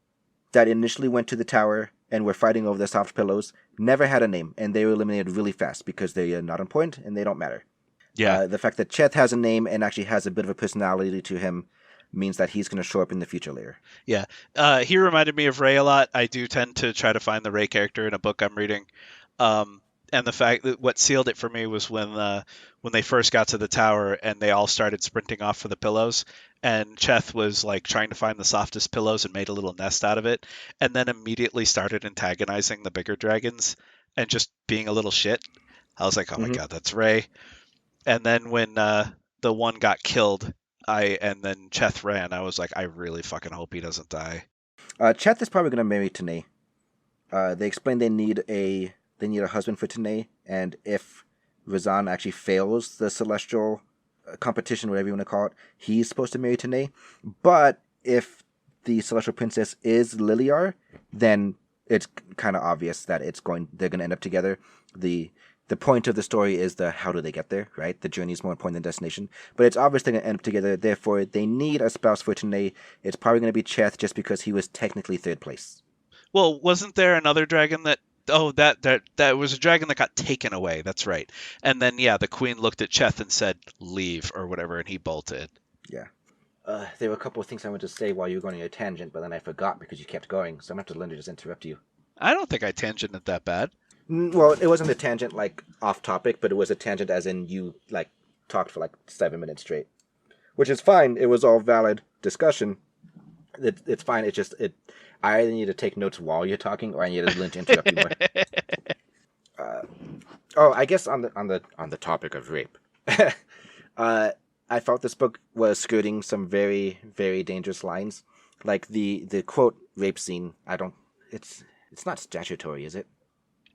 that initially went to the tower and were fighting over the soft pillows never had a name, and they were eliminated really fast because they are not on point and they don't matter. Yeah. The fact that Cheth has a name and actually has a bit of a personality to him means that he's going to show up in the future later. Yeah. He reminded me of Ray a lot. I do tend to try to find the Ray character in a book I'm reading. And the fact that what sealed it for me was when they first got to the tower and they all started sprinting off for the pillows, and Cheth was like trying to find the softest pillows and made a little nest out of it, and then immediately started antagonizing the bigger dragons and just being a little shit. I was like, oh my god, that's Ray. And then when the one got killed, and then Cheth ran, I was like, I really fucking hope he doesn't die. Cheth is probably going to marry Tanae. They explain they need a husband for Tanae, and if Razan actually fails the celestial competition, whatever you want to call it, he's supposed to marry Tanae. But if the celestial princess is Liliar, then it's kind of obvious that they're going to end up together. The point of the story is how do they get there, right? The journey is more important than destination. But it's obvious they're going to end up together. Therefore, they need a spouse for Tanae. It's probably going to be Cheth just because he was technically third place. Well, wasn't there another dragon that... Oh, that was a dragon that got taken away. That's right. And then, yeah, the queen looked at Cheth and said, leave, or whatever, and he bolted. Yeah. There were a couple of things I wanted to say while you were going on your tangent, but then I forgot because you kept going, so I'm going to have to learn to just interrupt you. I don't think I tangented that bad. Well, it wasn't a tangent, like, off topic, but it was a tangent as in you, like, talked for, like, 7 minutes straight. Which is fine. It was all valid discussion. It's fine. It's just, I either need to take notes while you're talking, or I need to learn to interrupt you more. I guess on the topic of rape, I felt this book was skirting some very, very dangerous lines. Like the quote rape scene. It's not statutory, is it?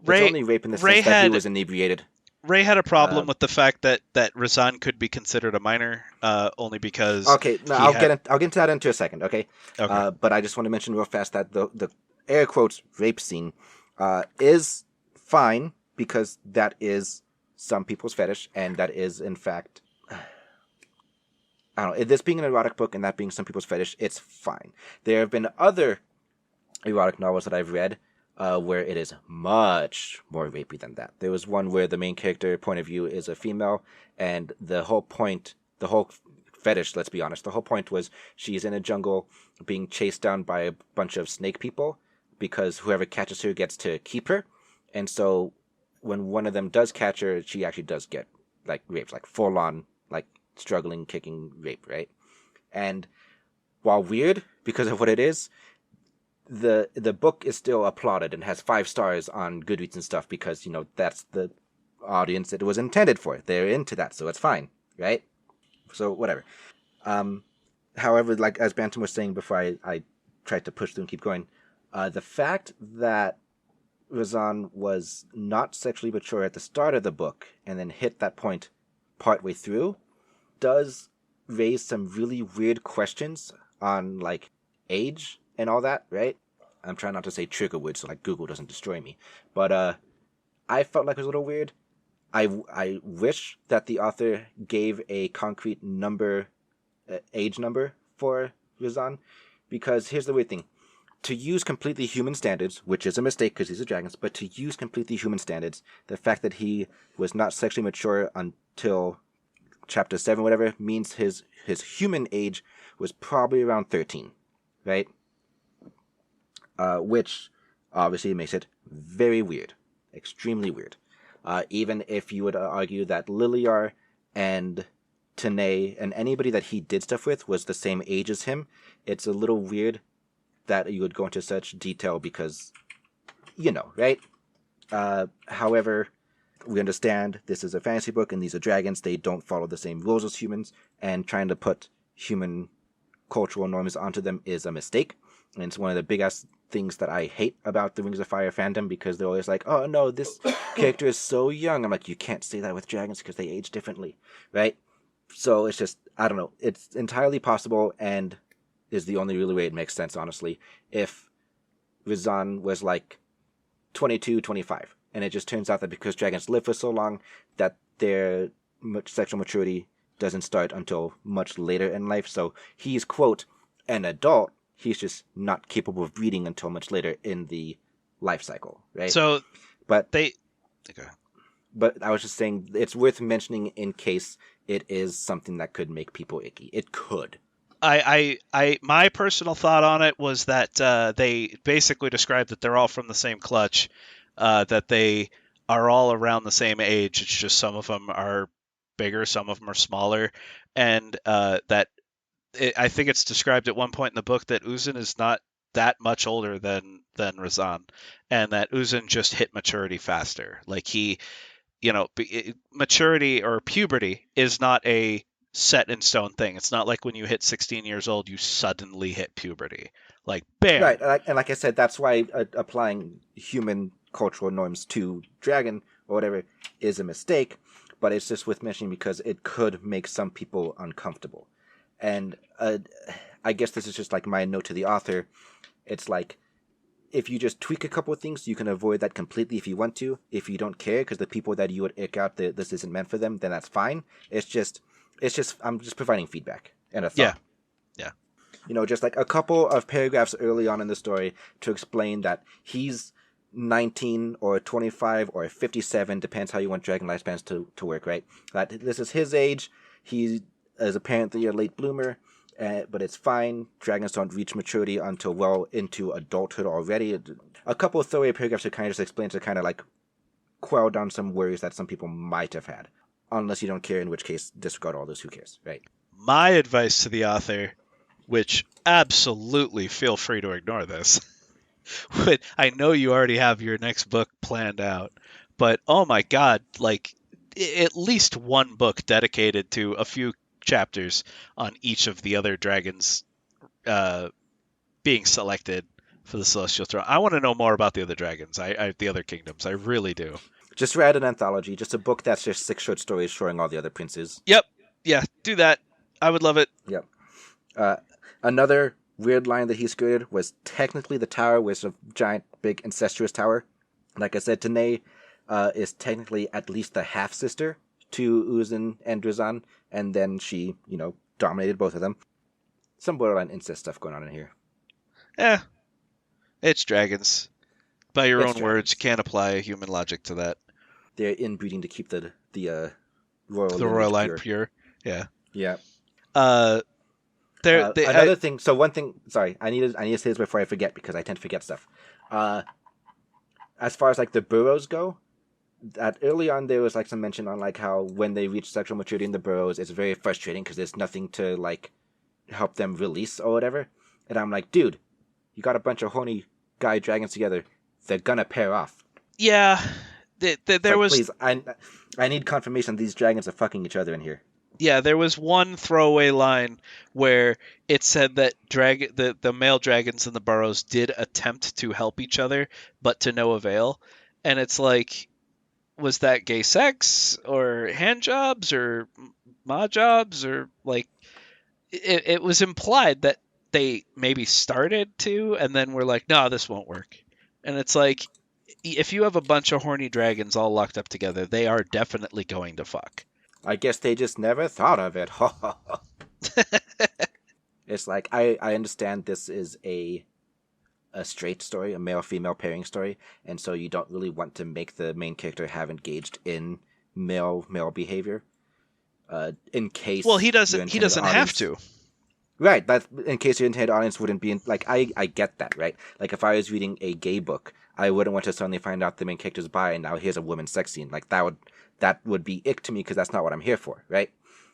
It's only rape in the sense that he was inebriated. Ray had a problem with the fact that Razan could be considered a minor, only because... Okay, no, I'll get into that in a second, okay? But I just want to mention real fast that the air quotes rape scene is fine, because that is some people's fetish, and that is, in fact... I don't know, this being an erotic book and that being some people's fetish, it's fine. There have been other erotic novels that I've read where it is much more rapey than that. There was one where the main character point of view is a female, and the whole fetish, let's be honest, the whole point was she's in a jungle being chased down by a bunch of snake people because whoever catches her gets to keep her. And so when one of them does catch her, she actually does get like raped, like full on, like struggling, kicking rape, right? And while weird because of what it is, the book is still applauded and has 5 stars on Goodreads and stuff because, you know, that's the audience it was intended for. They're into that, so it's fine, right? So whatever. However, like as Bantam was saying before I tried to push through and keep going, the fact that Razan was not sexually mature at the start of the book and then hit that point partway through does raise some really weird questions on like age and all that, right? I'm trying not to say trigger words so like Google doesn't destroy me. But I felt like it was a little weird. I wish that the author gave a concrete number, age number for Razan, because here's the weird thing. To use completely human standards, which is a mistake because he's a dragon, but to use completely human standards, the fact that he was not sexually mature until chapter 7, whatever, means his human age was probably around 13, right? Which obviously makes it very weird, extremely weird. Even if you would argue that Liliar and Tanae and anybody that he did stuff with was the same age as him, it's a little weird that you would go into such detail because, you know, right? However, we understand this is a fantasy book and these are dragons. They don't follow the same rules as humans, and trying to put human cultural norms onto them is a mistake. And it's one of the biggest things that I hate about the Rings of Fire fandom, because they're always like, oh no, this character is so young. I'm like, you can't say that with dragons because they age differently, right? So it's just, I don't know. It's entirely possible and is the only really way it makes sense, honestly, if Razan was like 22, 25. And it just turns out that because dragons live for so long, that their sexual maturity doesn't start until much later in life. So he's, quote, an adult. He's just not capable of breeding until much later in the life cycle, right? So, but okay. But I was just saying it's worth mentioning in case it is something that could make people icky. It could. My personal thought on it was that they basically described that they're all from the same clutch, that they are all around the same age. It's just some of them are bigger, some of them are smaller, and I think it's described at one point in the book that Uzun is not that much older than Razan, and that Uzun just hit maturity faster. Like he, maturity or puberty is not a set in stone thing. It's not like when you hit 16 years old, you suddenly hit puberty. Like, bam. Right, and like I said, that's why applying human cultural norms to dragon or whatever is a mistake, but it's just worth mentioning because it could make some people uncomfortable. And I guess this is just like my note to the author. It's like, if you just tweak a couple of things, you can avoid that completely if you want to. If you don't care, because the people that you would ick out that this isn't meant for them, then that's fine. It's just I'm just providing feedback and a thought. Yeah. Just like a couple of paragraphs early on in the story to explain that he's 19 or 25 or 57, depends how you want dragon lifespans to work, right? That this is his age. He is apparently a late bloomer, but it's fine. Dragons don't reach maturity until well into adulthood already. A couple of throwaway paragraphs to kind of just explain, to kind of like quell down some worries that some people might have had. Unless you don't care, in which case disregard all those, who cares, right? My advice to the author, which absolutely feel free to ignore this, but I know you already have your next book planned out, but oh my god, like at least one book dedicated to a few chapters on each of the other dragons being selected for the Celestial Throne. I want to know more about the other dragons, the other kingdoms. I really do. Just write an anthology, just a book that's just 6 short stories showing all the other princes. Yep. Yeah, do that. I would love it. Yep. Another weird line that he skirted was technically the tower was a giant, big, incestuous tower. Like I said, Tanae is technically at least the half-sister to Uzun and Razan, and then she, dominated both of them. Some borderline incest stuff going on in here. It's dragons. By your own words, you can't apply human logic to that. They're inbreeding to keep the royal line pure. Yeah. Yeah. Another thing. So one thing. Sorry, I need to say this before I forget, because I tend to forget stuff. As far as like the burrows go, that early on there was like some mention on like how when they reach sexual maturity in the burrows, it's very frustrating because there's nothing to like help them release or whatever. And I'm like, dude, you got a bunch of horny guy dragons together, they're gonna pair off. Yeah, It's there like, was please, I need confirmation these dragons are fucking each other in here. yeah, there was one throwaway line where it said that the male dragons in the burrows did attempt to help each other, but to no avail. And it's like, was that gay sex or hand jobs or ma jobs or like it was implied that they maybe started to and then were like, no, this won't work. And it's like, if you have a bunch of horny dragons all locked up together, they are definitely going to fuck. I guess they just never thought of it. It's like I understand this is a straight story, a male-female pairing story, and so you don't really want to make the main character have engaged in male behavior. In case Well, he your doesn't. He intended doesn't have audience, to. right? That in case your intended audience wouldn't be in, like I get that, right? Like if I was reading a gay book, I wouldn't want to suddenly find out the main character's bi and now here's a woman's sex scene. Like that would be ick to me because that's not what I'm here for, right?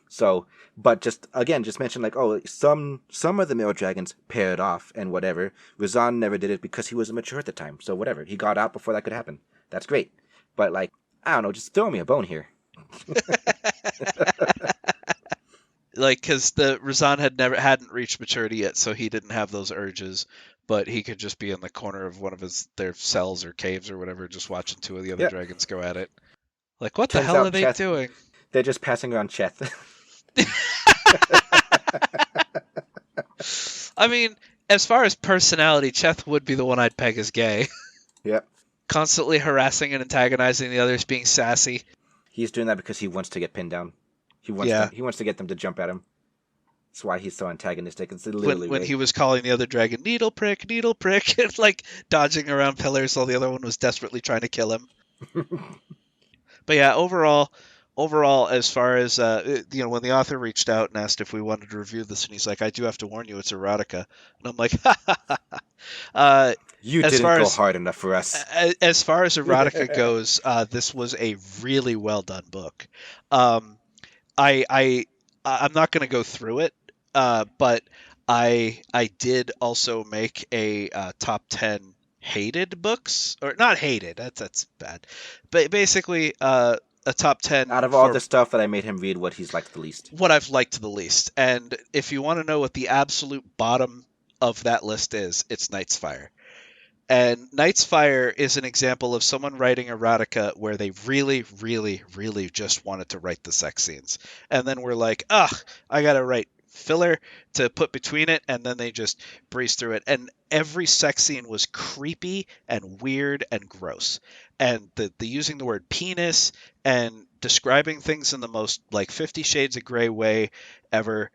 So, but just again, just mention like, oh, some of the male dragons paired off and whatever. Razan never did it because he was immature at the time. So whatever, he got out before that could happen. That's great. But like, I don't know, just throw me a bone here. Like, because the Razan hadn't reached maturity yet, so he didn't have those urges. But he could just be in the corner of one of their cells or caves or whatever, just watching two of the other Yeah. dragons go at it. Like, what the Turns hell out are they doing? They're just passing around Cheth. I mean, as far as personality, Cheth would be the one I'd peg as gay. Yep. Constantly harassing and antagonizing the others, being sassy. He's doing that because he wants to get pinned down. He wants to get them to jump at him. That's why he's so antagonistic. It's literally When he was calling the other dragon needle prick, and like dodging around pillars while the other one was desperately trying to kill him. But yeah, overall, as far as when the author reached out and asked if we wanted to review this, and he's like, "I do have to warn you, it's erotica," and I'm like, you didn't go hard enough for us. As far as erotica goes, this was a really well done book. I'm not going to go through it, but I did also make a top 10 hated books, or not hated. That's bad, but basically a top 10 out of all the stuff that I made him read, what he's liked the least. What I've liked the least, and if you want to know what the absolute bottom of that list is, it's Night's Fire. And Night's Fire is an example of someone writing erotica where they really, really, really just wanted to write the sex scenes. And then we're like, I got to write filler to put between it. And then they just breeze through it. And every sex scene was creepy and weird and gross. And the using the word penis and describing things in the most like 50 Shades of Grey way ever.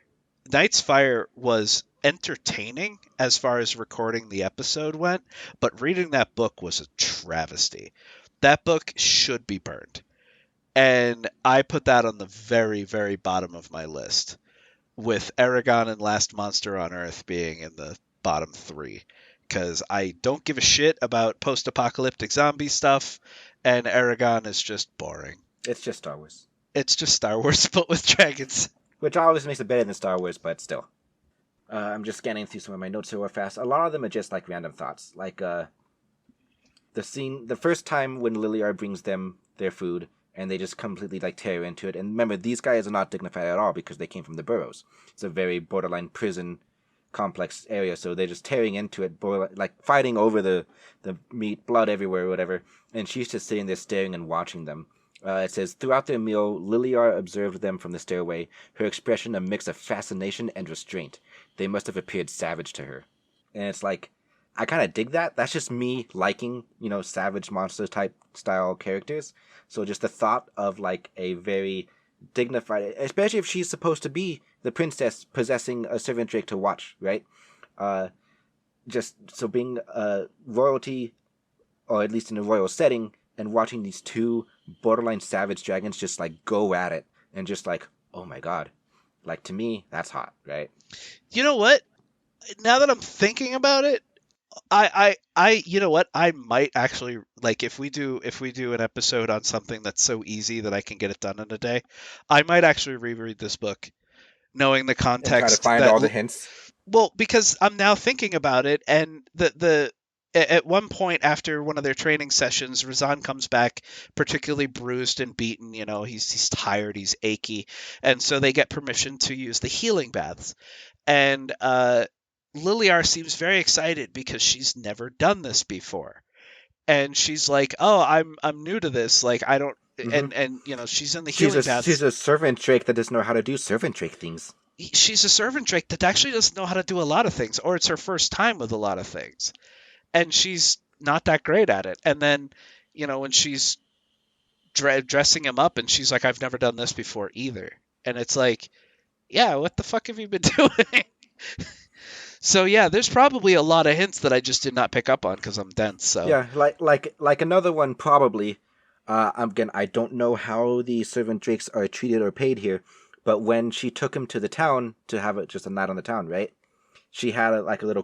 Night's Fire was entertaining as far as recording the episode went, but reading that book was a travesty. That book should be burned. And I put that on the very, very bottom of my list, with Eragon and Last Monster on Earth being in the bottom 3. Because I don't give a shit about post-apocalyptic zombie stuff, and Eragon is just boring. It's just Star Wars. It's just Star Wars, but with dragons. Which always makes it better than Star Wars, but still. I'm just scanning through some of my notes here real fast. A lot of them are just like random thoughts. Like the first time when Liliar brings them their food and they just completely like tear into it. And remember, these guys are not dignified at all because they came from the burrows. It's a very borderline prison complex area, so they're just tearing into it, like fighting over the meat, blood everywhere, or whatever. And she's just sitting there staring and watching them. It says, throughout their meal, Liliar observed them from the stairway, her expression a mix of fascination and restraint. They must have appeared savage to her. And it's like, I kind of dig that. That's just me liking, savage monster type style characters. So just the thought of like a very dignified, especially if she's supposed to be the princess possessing a servant drake to watch, right? Just so being royalty, or at least in a royal setting, and watching these two borderline savage dragons just like go at it and just like, oh my god. Like to me, that's hot, right? You know what? Now that I'm thinking about it, you know what? I might actually like if we do an episode on something that's so easy that I can get it done in a day. I might actually reread this book, knowing the And try to context find that all the hints. well, because I'm now thinking about it, and at one point after one of their training sessions, Razan comes back particularly bruised and beaten. You know, he's tired, he's achy, and so they get permission to use the healing baths. And Liliar seems very excited because she's never done this before, and she's like, "Oh, I'm new to this. Like, I don't." Hmm. And you know, she's in the She's healing she's baths. a servant drake that doesn't know how to do servant drake things. She's a servant drake that actually doesn't know how to do a lot of things, or it's her first time with a lot of things, and she's not that great at it. And then, you know, when she's dressing him up, and she's like, "I've never done this before either," and it's like, "Yeah, what the fuck have you been doing?" So yeah, there's probably a lot of hints that I just did not pick up on because I'm dense. So Yeah, like another one probably. Again, I don't know how the servant drakes are treated or paid here, but when she took him to the town to have it just a night on the town, right? She had like a little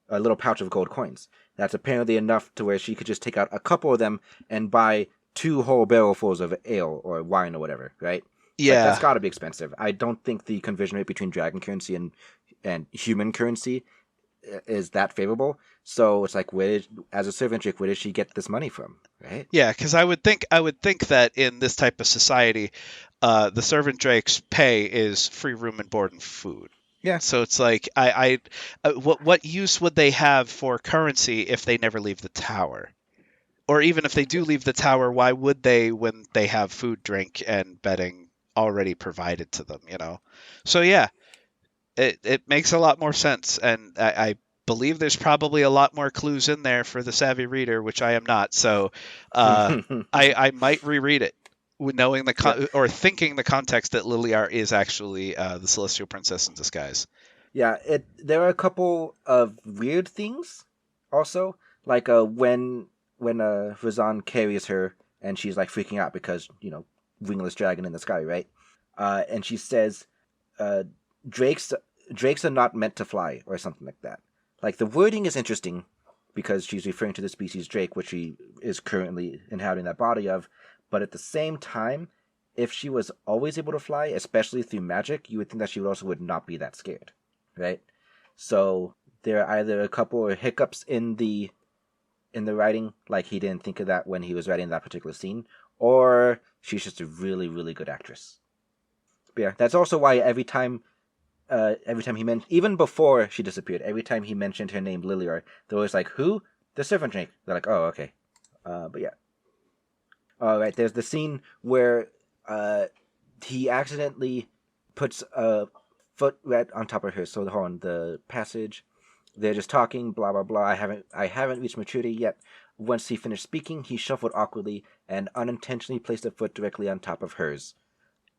a little pouch of gold coins. That's apparently enough to where she could just take out a couple of them and buy 2 whole barrelfuls of ale or wine or whatever, right? It's like that's yeah, got to be expensive. I don't think the conversion rate between dragon currency and human currency is that favorable. So it's like, as a servant chick, where did she get this money from, right? yeah, because I would think that in this type of society, the servant drake's pay is free room and board and food. Yeah. So it's like what use would they have for currency if they never leave the tower? Or even if they do leave the tower, why would they when they have food, drink, and bedding already provided to them? You know. So yeah, it makes a lot more sense, and I believe there's probably a lot more clues in there for the savvy reader, which I am not. So I might reread it, knowing Yeah. or thinking the context that Liliar is actually the Celestial Princess in disguise. Yeah. There are a couple of weird things, also, like when Razan carries her and she's like freaking out because wingless dragon in the sky, right? And she says, uh, "Drakes drakes are not meant to fly," or something like that. Like the wording is interesting because she's referring to the species drake, which she is currently inhabiting that body of. But at the same time, if she was always able to fly, especially through magic, you would think that she would not be that scared, right? So there are either a couple of hiccups in the writing, like he didn't think of that when he was writing that particular scene, or she's just a really, really good actress. But yeah, that's also why every time he mentioned, even before she disappeared, every time he mentioned her name, Liliar, they're always like, "Who? The servant drake." They're like, "Oh, okay." But yeah. All right. There's the scene where uh, he accidentally puts a foot right on top of her. So hold on, the passage. They're just talking, blah blah blah. I haven't reached maturity yet. Once he finished speaking, he shuffled awkwardly and unintentionally placed a foot directly on top of hers.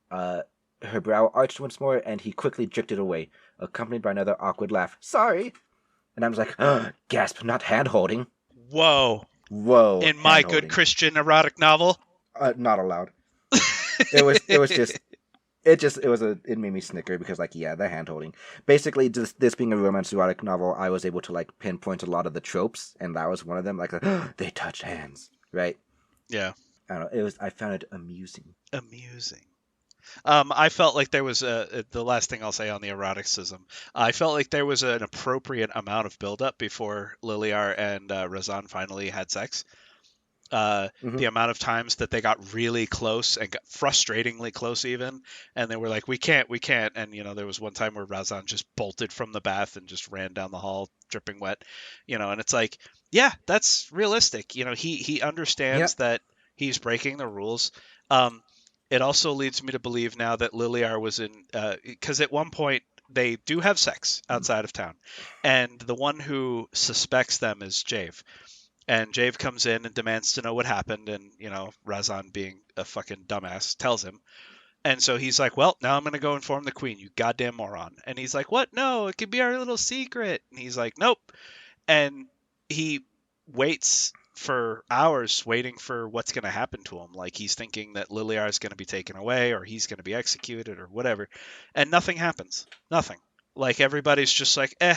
Uh, Her brow arched once more, and he quickly jerked it away, accompanied by another awkward laugh. "Sorry!" And I was like, gasp, not hand holding. Whoa! Whoa, In my hand good holding. Christian erotic novel. Not allowed. It made me snicker because, like, yeah, the hand holding. Basically, just this being a romance erotic novel, I was able to like pinpoint a lot of the tropes, and that was one of them. Like, they touched hands, right? Yeah, I don't know. I found it amusing. amusing. I felt like there was the last thing I'll say on the eroticism. I felt like there was an appropriate amount of buildup before Liliar and Razan finally had sex. Hmm. The amount of times that they got really close and got frustratingly close even, and they were like, we can't. And you know, there was one time where Razan just bolted from the bath and just ran down the hall dripping wet. You know, and it's like, yeah, that's realistic. You know, he Yeah. understands that he's breaking the rules. Um, it also leads me to believe now that Liliar was in, because at one point they do have sex outside of town, and the one who suspects them is Jave. And Jave comes in and demands to know what happened, and you know, Razan, being a fucking dumbass, tells him. And so he's like, "Well, now I'm gonna go inform the queen, you goddamn moron." And he's like, "What? No, it could be our little secret." And he's like, "Nope." And he waits for hours, waiting for what's gonna happen to him. Like he's thinking that Liliar is gonna be taken away, or he's gonna be executed, or whatever. And nothing happens. Nothing. Like everybody's just like, eh.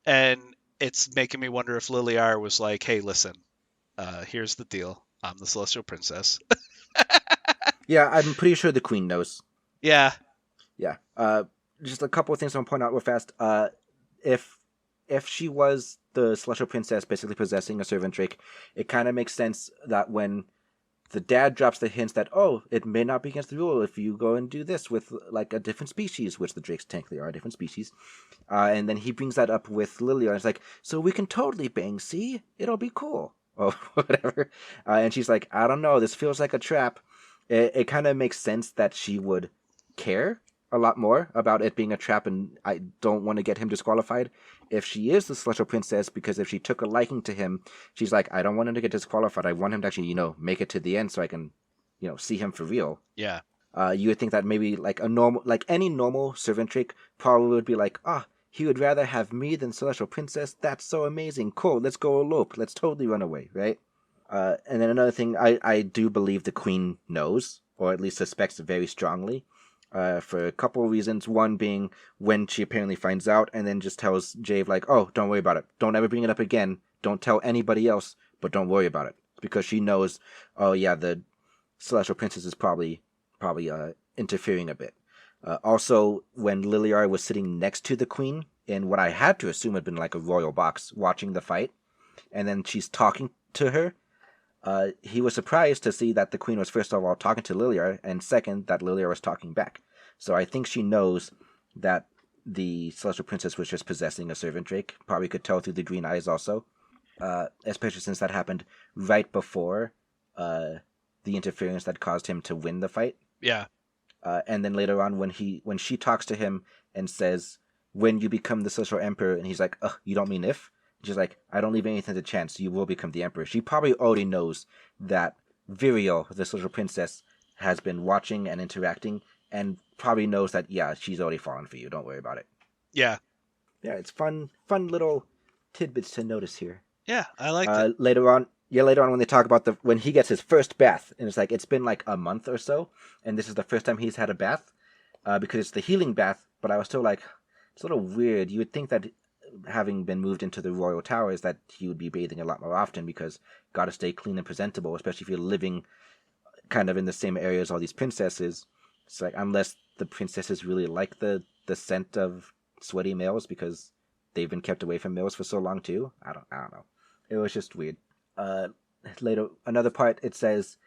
And it's making me wonder if Liliar was like, hey, listen, here's the deal. I'm the Celestial Princess. Yeah, I'm pretty sure the queen knows. Yeah. Yeah. Just a couple of things I want to point out real fast. If if she was the celestial princess basically possessing a servant drake, it kind of makes sense that when the dad drops the hints that, oh, it may not be against the rule if you go and do this with like a different species, which the drakes technically are a different species. And then he brings that up with Lilia, and it's like, so we can totally bang, see? It'll be cool. Or whatever. And she's like, I don't know, this feels like a trap. It kind of makes sense that she would care a lot more about it being a trap, and I don't want to get him disqualified if she is the celestial princess, because if she took a liking to him, she's like, I don't want him to get disqualified. I want him to actually, make it to the end so I can, see him for real. Yeah. You would think that maybe like any normal servant drake probably would be like, he would rather have me than celestial princess. That's so amazing. Cool. Let's go elope. Let's totally run away, right? And then another thing, I do believe the queen knows, or at least suspects very strongly, for a couple of reasons. One being when she apparently finds out and then just tells Jave, like, oh, don't worry about it. Don't ever bring it up again. Don't tell anybody else, but don't worry about it. Because she knows, oh yeah, the celestial princess is probably interfering a bit. Also, when Liliar was sitting next to the queen in what I had to assume had been like a royal box watching the fight, and then she's talking to her, he was surprised to see that the queen was first of all talking to Liliar, and second, that Liliar was talking back. So I think she knows that the Celestial Princess was just possessing a servant drake. Probably could tell through the green eyes also, especially since that happened right before the interference that caused him to win the fight. Yeah. And then later on, when she talks to him and says, when you become the Celestial Emperor, and he's like, you don't mean if? She's like, I don't leave anything to chance. You will become the emperor. She probably already knows that Viriel, the Celestial Princess, has been watching and interacting, and probably knows that, yeah, she's already fallen for you. Don't worry about it. Yeah. Yeah, it's fun little tidbits to notice here. Yeah, I liked it. Later on when they talk about when he gets his first bath, and it's like, it's been like a month or so, and this is the first time he's had a bath, because it's the healing bath, but I was still like, it's a little weird. You would think that having been moved into the royal towers that he would be bathing a lot more often, because gotta stay clean and presentable, especially if you're living kind of in the same area as all these princesses. It's like, unless the princesses really like the scent of sweaty males because they've been kept away from males for so long too. I don't know. It was just weird. Later, another part, it says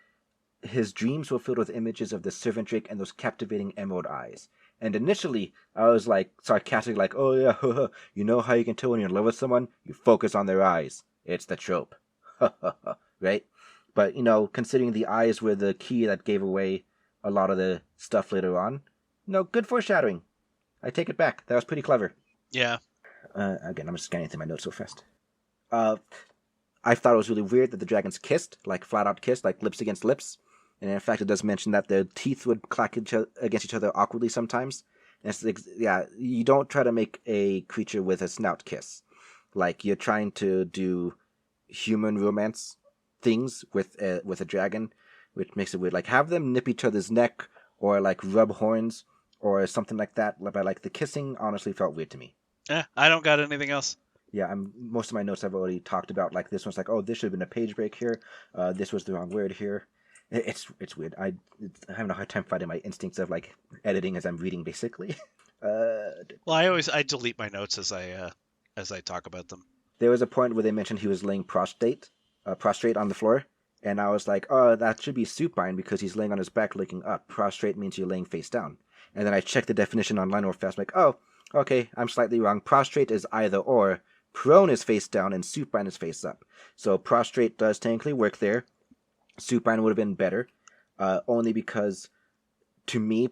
his dreams were filled with images of the servant drake and those captivating emerald eyes. And initially, I was like sarcastic, like, oh yeah, you know how you can tell when you're in love with someone? You focus on their eyes. It's the trope. Right? But, considering the eyes were the key that gave away a lot of the stuff later on, good foreshadowing. I take it back. That was pretty clever. Yeah. Again, I'm just scanning through my notes so fast. I thought it was really weird that the dragons kissed, like flat out kissed, like lips against lips. And in fact, it does mention that their teeth would clack against each other awkwardly sometimes. And you don't try to make a creature with a snout kiss. Like, you're trying to do human romance things with a dragon, which makes it weird. Like, have them nip each other's neck, or like rub horns, or something like that. But like the kissing, honestly, felt weird to me. I don't got anything else. Yeah, most of my notes I've already talked about. Like, this one's like, oh, this should have been a page break here. This was the wrong word here. It's weird. I'm having a hard time finding my instincts of like editing as I'm reading, basically. Well, I delete my notes as I talk about them. There was a point where they mentioned he was laying prostrate on the floor, and I was like, oh, that should be supine because he's laying on his back looking up. Prostrate means you're laying face down. And then I checked the definition online real fast. I'm like, oh, okay, I'm slightly wrong. Prostrate is either or. Prone is face down and supine is face up. So prostrate does technically work there. Supine would have been better, only because, to me,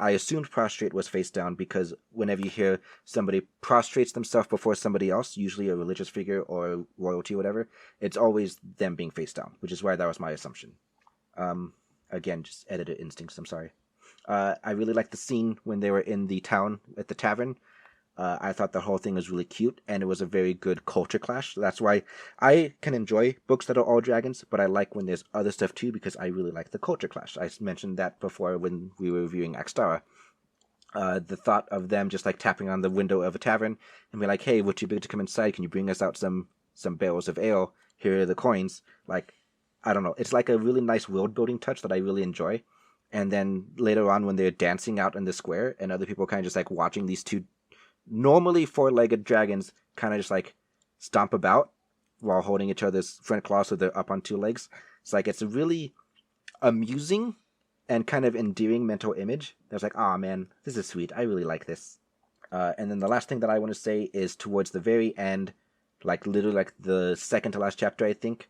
I assumed prostrate was face down, because whenever you hear somebody prostrates themselves before somebody else, usually a religious figure or royalty or whatever, it's always them being face down, which is why that was my assumption. Again, just editor instincts, I'm sorry. I really liked the scene when they were in the town at the tavern. I thought the whole thing was really cute, and it was a very good culture clash. That's why I can enjoy books that are all dragons, but I like when there's other stuff too, because I really like the culture clash. I mentioned that before when we were reviewing Axtara. The thought of them just like tapping on the window of a tavern and be like, "Hey, would you be able to come inside? Can you bring us out some barrels of ale? Here are the coins." Like, I don't know. It's like a really nice world building touch that I really enjoy. And then later on, when they're dancing out in the square, and other people kind of just like watching these two normally four-legged dragons kind of just like stomp about while holding each other's front claws so they're up on two legs. It's like it's a really amusing and kind of endearing mental image. That's like, oh man, this is sweet. I really like this. And then the last thing that I want to say is towards the very end, like literally like the second to last chapter, I think.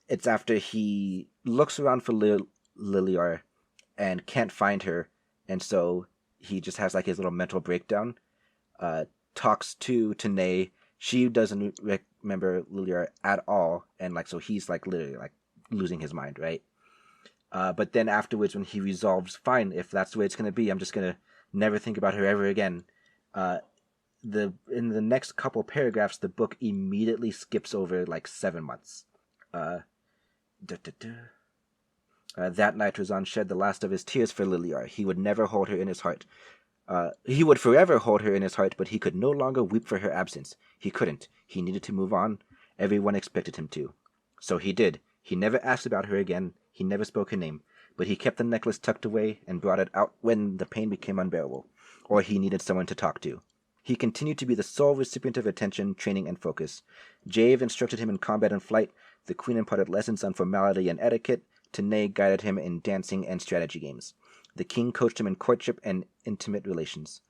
It's after he looks around for Liliar and can't find her, and so he just has like his little mental breakdown. Talks to Tanae. She doesn't remember Liliar at all, and like so he's like literally like losing his mind, right? But then afterwards, when he resolves, fine, if that's the way it's gonna be, I'm just gonna never think about her ever again. In the next couple paragraphs, the book immediately skips over like 7 months. That night, Razan shed the last of his tears for Liliar. He would never hold her in his heart. He would forever hold her in his heart, but he could no longer weep for her absence. He couldn't. He needed to move on. Everyone expected him to. So he did. He never asked about her again. He never spoke her name. But he kept the necklace tucked away and brought it out when the pain became unbearable, or he needed someone to talk to. He continued to be the sole recipient of attention, training, and focus. Jave instructed him in combat and flight. The Queen imparted lessons on formality and etiquette. Tanae guided him in dancing and strategy games. The king coached him in courtship and intimate relations.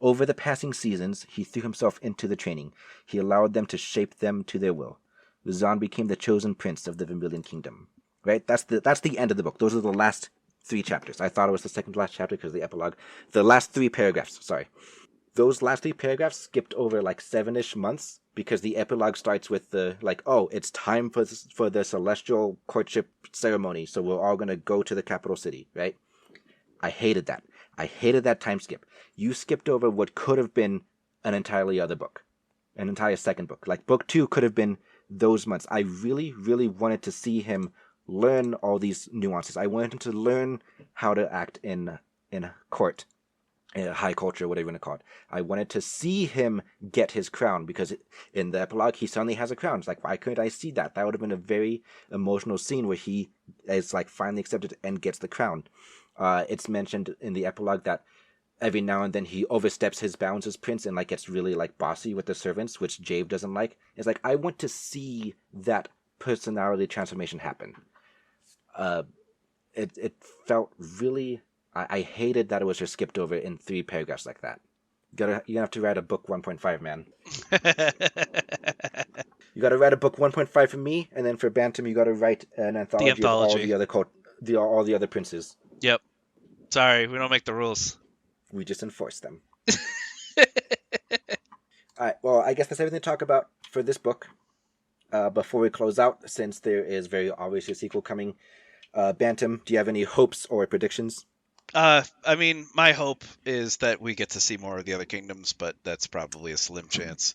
Over the passing seasons, he threw himself into the training. He allowed them to shape them to their will. Razan became the chosen prince of the Vermilion Kingdom. Right? That's the end of the book. Those are the last 3 chapters. I thought it was the second to last chapter because of the epilogue. The last 3 paragraphs, sorry. Those last 3 paragraphs skipped over like 7-ish months because the epilogue starts with the, like, oh, it's time for the celestial courtship ceremony, so we're all going to go to the capital city, right? I hated that. I hated that time skip. You skipped over what could have been an entirely other book. An entire second book. Like, book 2 could have been those months. I really, really wanted to see him learn all these nuances. I wanted him to learn how to act in court. High culture, whatever you want to call it. I wanted to see him get his crown because in the epilogue he suddenly has a crown. It's like, why couldn't I see that? That would have been a very emotional scene where he is like finally accepted and gets the crown. It's mentioned in the epilogue that every now and then he oversteps his bounds as prince and like gets really like bossy with the servants, which Jave doesn't like. It's like, I want to see that personality transformation happen. It felt really. I hated that it was just skipped over in 3 paragraphs like that. You're gonna have to write a book 1.5, man. You gotta write a book 1.5 for me, and then for Bantam, you gotta write an anthology of all the other princes. Yep. Sorry, we don't make the rules. We just enforce them. Alright, well, I guess that's everything to talk about for this book. Before we close out, since there is very obviously a sequel coming, Bantam, do you have any hopes or predictions? I mean, my hope is that we get to see more of the other kingdoms, but that's probably a slim chance.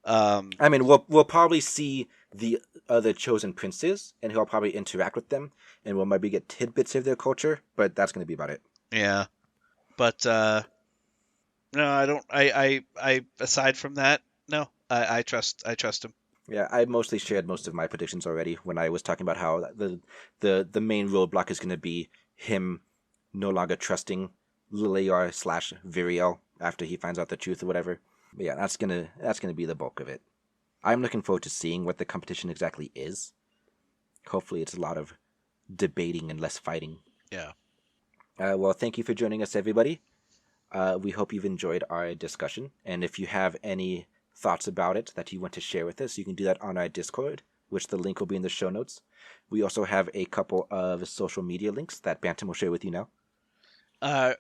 I mean, we'll probably see the other chosen princes, and he'll probably interact with them, and we'll maybe get tidbits of their culture, but that's going to be about it. Yeah, but no, I don't. I aside from that, no, I trust him. Yeah, I mostly shared most of my predictions already when I was talking about how the main roadblock is going to be him no longer trusting Liliar / Viriel after he finds out the truth or whatever. But yeah, that's gonna be the bulk of it. I'm looking forward to seeing what the competition exactly is. Hopefully it's a lot of debating and less fighting. Yeah. Well, thank you for joining us, everybody. We hope you've enjoyed our discussion, and if you have any thoughts about it that you want to share with us, you can do that on our Discord, which the link will be in the show notes. We also have a couple of social media links that Bantam will share with you now.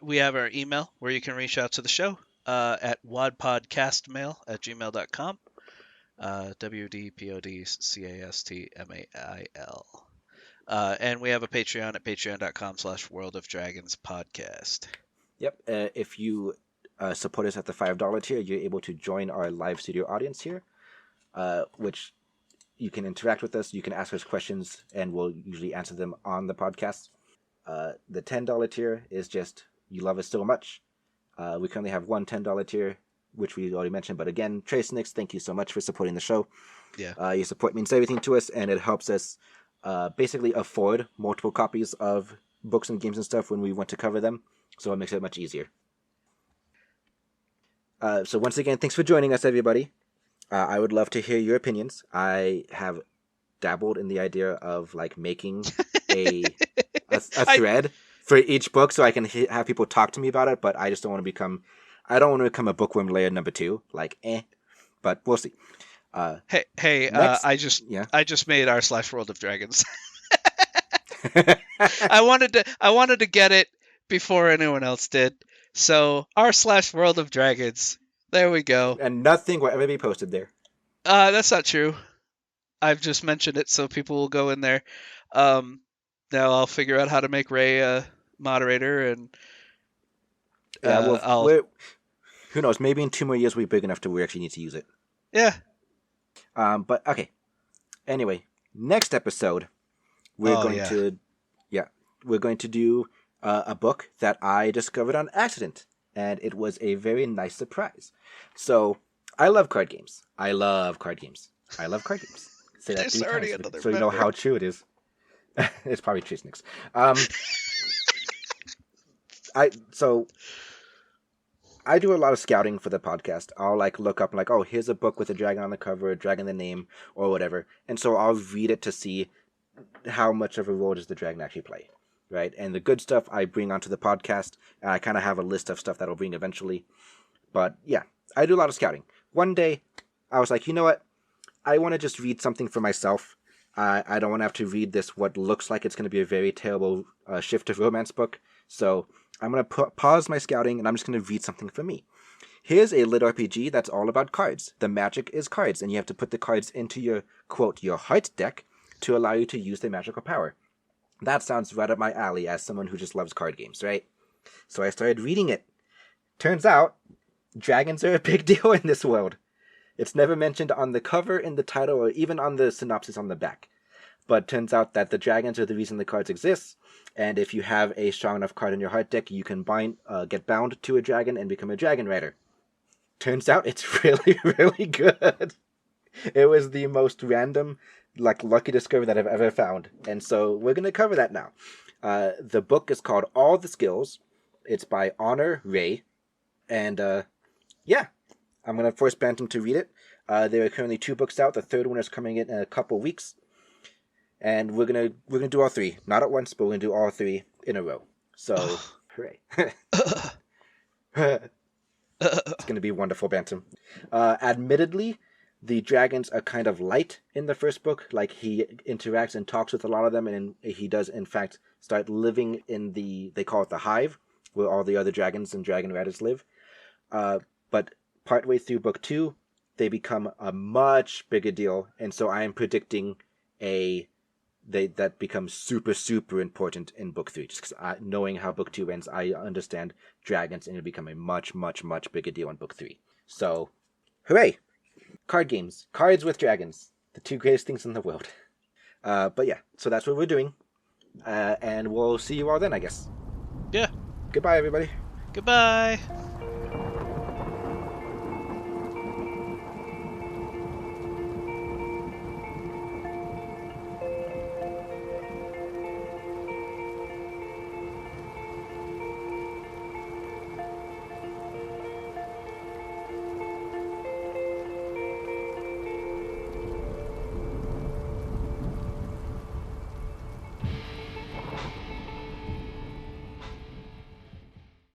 We have our email where you can reach out to the show at wadpodcastmail@gmail.com. WDPODCASTMAIL. And we have a Patreon at patreon.com/worldofdragonspodcast. Yep. If you support us at the $5 tier, you're able to join our live studio audience here, which you can interact with us. You can ask us questions, and we'll usually answer them on the podcast. The $10 tier is just, you love us so much, We currently have one $10 tier, which we already mentioned. But again, Trace Nix, thank you so much for supporting the show. Yeah. Your support means everything to us, and it helps us basically afford multiple copies of books and games and stuff when we want to cover them. So it makes it much easier. So once again, thanks for joining us, everybody. I would love to hear your opinions. I have dabbled in the idea of like making a thread for each book so I can have people talk to me about it, but I just don't want to become a bookworm layer number 2. Like, but we'll see. Next, I just made r/World of Dragons. I wanted to get it before anyone else did. So r/World of Dragons. There we go. And nothing will ever be posted there. That's not true. I've just mentioned it so people will go in there. Now I'll figure out how to make Ray a moderator, and who knows? Maybe in 2 more years we'll be big enough to where we actually need to use it. Yeah. But okay. Anyway, next episode we're going to do a book that I discovered on accident, and it was a very nice surprise. So I love card games. Say that 3 times so you know how true it is. It's probably Trace Nix. I do a lot of scouting for the podcast. I'll like look up like, oh, here's a book with a dragon on the cover, a dragon in the name, or whatever. And so I'll read it to see how much of a role does the dragon actually play, right? And the good stuff I bring onto the podcast, and I kind of have a list of stuff that I'll bring eventually. But yeah, I do a lot of scouting. One day, I was like, you know what? I want to just read something for myself. I don't want to have to read this, what looks like it's going to be a very terrible shift of romance book. So I'm going to pause my scouting, and I'm just going to read something for me. Here's a lit RPG that's all about cards. The magic is cards, and you have to put the cards into your, quote, your heart deck to allow you to use their magical power. That sounds right up my alley as someone who just loves card games, right? So I started reading it. Turns out, dragons are a big deal in this world. It's never mentioned on the cover, in the title, or even on the synopsis on the back. But turns out that the dragons are the reason the cards exist, and if you have a strong enough card in your heart deck, you can get bound to a dragon and become a dragon rider. Turns out it's really, really good. It was the most random, like, lucky discovery that I've ever found. And so we're going to cover that now. The book is called All the Skills. It's by Honor Ray. And, yeah. I'm going to force Bantam to read it. There are currently 2 books out. The third one is coming in a couple weeks. And we're gonna do all 3. Not at once, but we're going to do all 3 in a row. So, hooray. It's going to be wonderful, Bantam. Admittedly, the dragons are kind of light in the first book. Like, he interacts and talks with a lot of them, and he does, in fact, start living in they call it the hive, where all the other dragons and dragon riders live. But partway through book 2, they become a much bigger deal, and so I am predicting that becomes super, super important in book 3. Just because knowing how book 2 ends, I understand dragons and it'll become a much, much, much bigger deal in book 3. So, hooray! Card games. Cards with dragons. The 2 greatest things in the world. But yeah, so that's what we're doing. And we'll see you all then, I guess. Yeah. Goodbye, everybody. Goodbye.